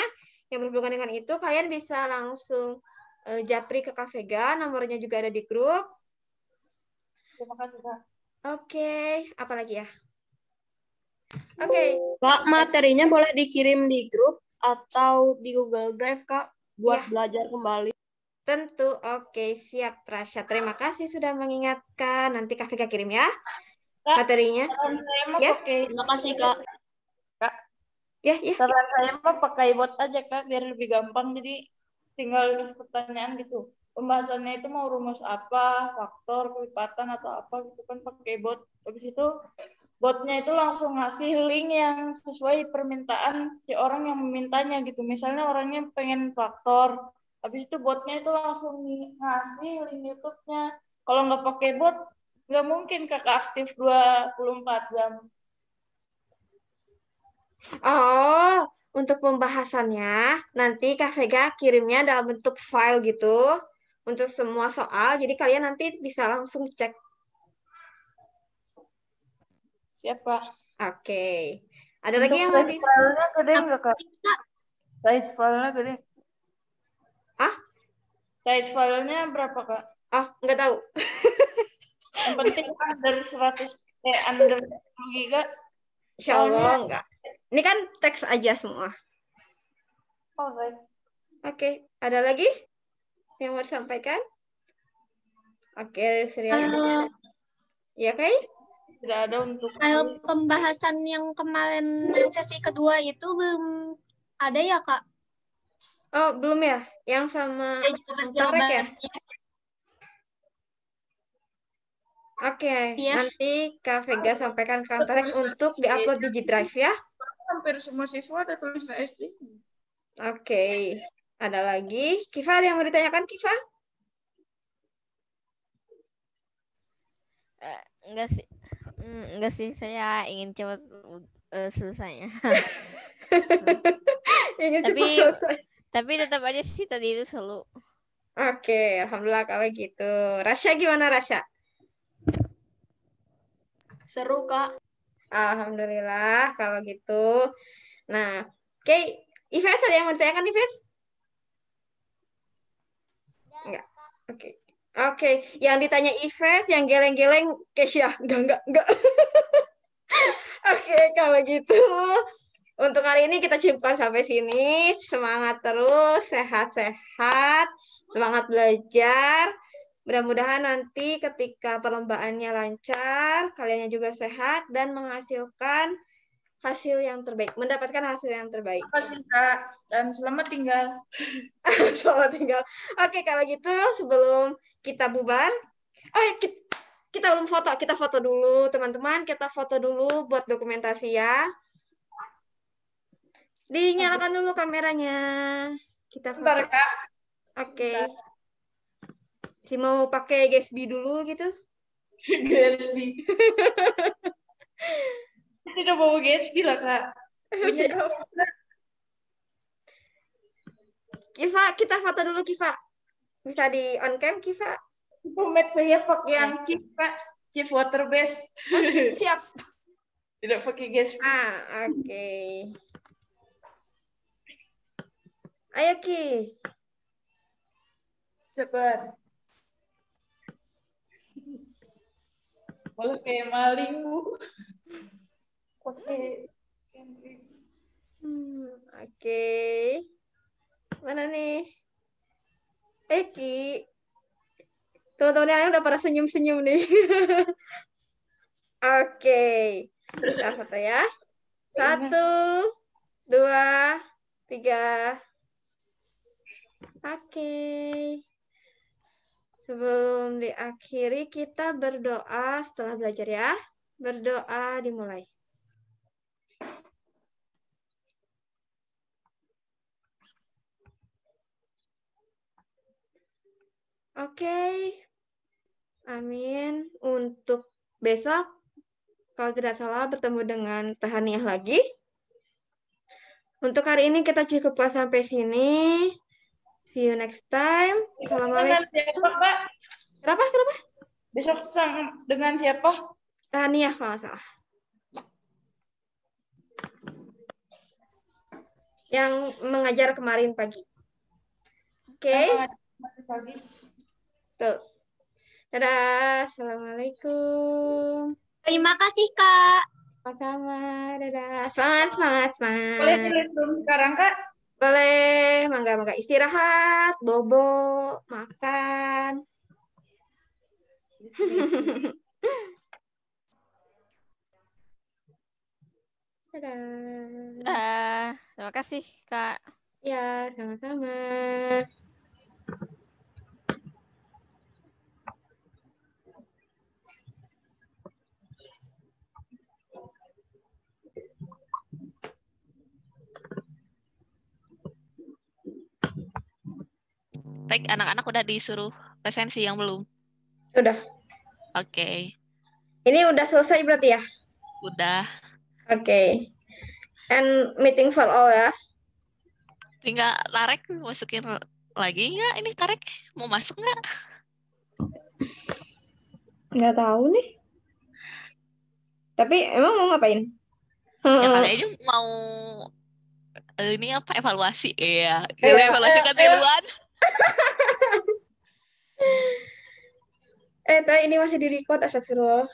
Yang berhubungan dengan itu, kalian bisa langsung japri ke Kak Vega, nomornya juga ada di grup. Terima kasih, Kak. Oke, apa lagi ya? Oke. Kak, materinya boleh dikirim di grup atau di Google Drive, Kak, buat belajar kembali. Tentu, oke, siap Rasya. Terima kasih sudah mengingatkan. Nanti Kak Vega kirim ya Kak, materinya. saran saya mah Ya. pakai Terima kasih, Kak. Ya. saran saya mah pakai bot aja, Kak, biar lebih gampang. Jadi tinggal nulis pertanyaan gitu. Pembahasannya itu mau rumus apa, faktor, kelipatan atau apa gitu kan pakai bot. Habis itu botnya itu langsung ngasih link yang sesuai permintaan si orang yang memintanya gitu. Misalnya orangnya pengen faktor, habis itu botnya itu langsung ngasih link YouTube-nya. Kalau nggak pakai bot, nggak mungkin Kakak aktif 24 jam. Oh, untuk pembahasannya nanti Kak Vega kirimnya dalam bentuk file gitu untuk semua soal. Jadi kalian nanti bisa langsung cek. Siapa? Oke. Ada lagi Untuk yang size mau filenya gede nggak, Kak? Size filenya gede. Ah? Size filenya berapa, Kak? Oh, nggak tahu. Yang penting under 100 under 10 giga. Insya Allah enggak. Ini kan teks aja semua. Alright. Oke, ada lagi yang mau disampaikan? Oke, ya, Kak? Tidak ada untuk Kalau pembahasan yang kemarin sesi kedua itu belum ada ya, Kak? Oh, belum ya? Yang sama Tarek ya? Oke, Iya. nanti Kak Vega sampaikan ke Kang Tarek untuk diupload di G Drive ya. hampir semua siswa ada tulisan SD. Oke, ada lagi. Kifa, ada yang mau ditanyakan, Kifa? Enggak sih, saya ingin cepat selesainya. Ingin cepat selesai. Tapi tetap aja sih tadi itu selalu. Oke, alhamdulillah kalau gitu. Rasya gimana, Rasya? Seru, Kak. Alhamdulillah kalau gitu. Nah, oke, Ives ada yang mau ditanyakan, Ives? Enggak. Oke, yang ditanya Ives, yang geleng-geleng Kesya. Enggak. Oke, kalau gitu. Untuk hari ini kita cukupkan sampai sini. Semangat terus, sehat-sehat, semangat belajar. Mudah-mudahan nanti ketika perlombaannya lancar, kaliannya juga sehat dan menghasilkan hasil yang terbaik, mendapatkan hasil yang terbaik. Terima kasih, Kak, dan selamat tinggal. Selamat tinggal. Oke, kalau gitu sebelum kita bubar, kita belum foto, kita foto dulu teman-teman, kita foto dulu buat dokumentasi ya. Dinyalakan dulu kameranya. Kita foto. Bentar, Kak. Oke. Si mau pakai Gatsby dulu gitu? Gatsby. Tidak bawa Gatsby lah, Kak. Punya. Kiva, kita foto dulu, Kiva. Bisa di on cam, Kiva? Dompet saya pakai yang Chief, Kak. Chief water base. Siap. Tidak pakai Gatsby. Oke. Ayo, Ki. Cepat. Malah kayak maling, Bu. Oke. Oke. Mana nih? Ki. Teman-teman yang lain udah pada senyum-senyum nih. Oke. Kita foto ya. 1, 2, 3. Oke. Sebelum diakhiri, kita berdoa setelah belajar ya. Berdoa dimulai. Oke. Amin. Untuk besok, kalau tidak salah, bertemu dengan Tahaniah lagi. Untuk hari ini kita cukupkan sampai sini. See you next time. Assalamualaikum. Dengan siapa, Kak? Kenapa? Besok dengan siapa? Tahaniah kalau nggak salah. Yang mengajar kemarin pagi. Oke. Pagi. Tuh. Dadah. Assalamualaikum. Terima kasih, Kak. Sama-sama. Dadah. Semangat. Boleh tulis dulu sekarang, Kak? Boleh. Mangga. Istirahat. Bobo. Makan. Dadah. Terima kasih, Kak. Ya, sama-sama. Baik, anak-anak udah disuruh presensi yang belum? Udah. Oke. Ini udah selesai berarti ya? Udah. Oke. And meeting for all ya? Tinggal Tarek masukin lagi nggak? Ini Tarek mau masuk nggak? Nggak tahu nih. Tapi emang mau ngapain? Ya kayaknya mau ini apa evaluasi? Iya, evaluasi ketiduran. Tapi ini masih di record, astagfirullah.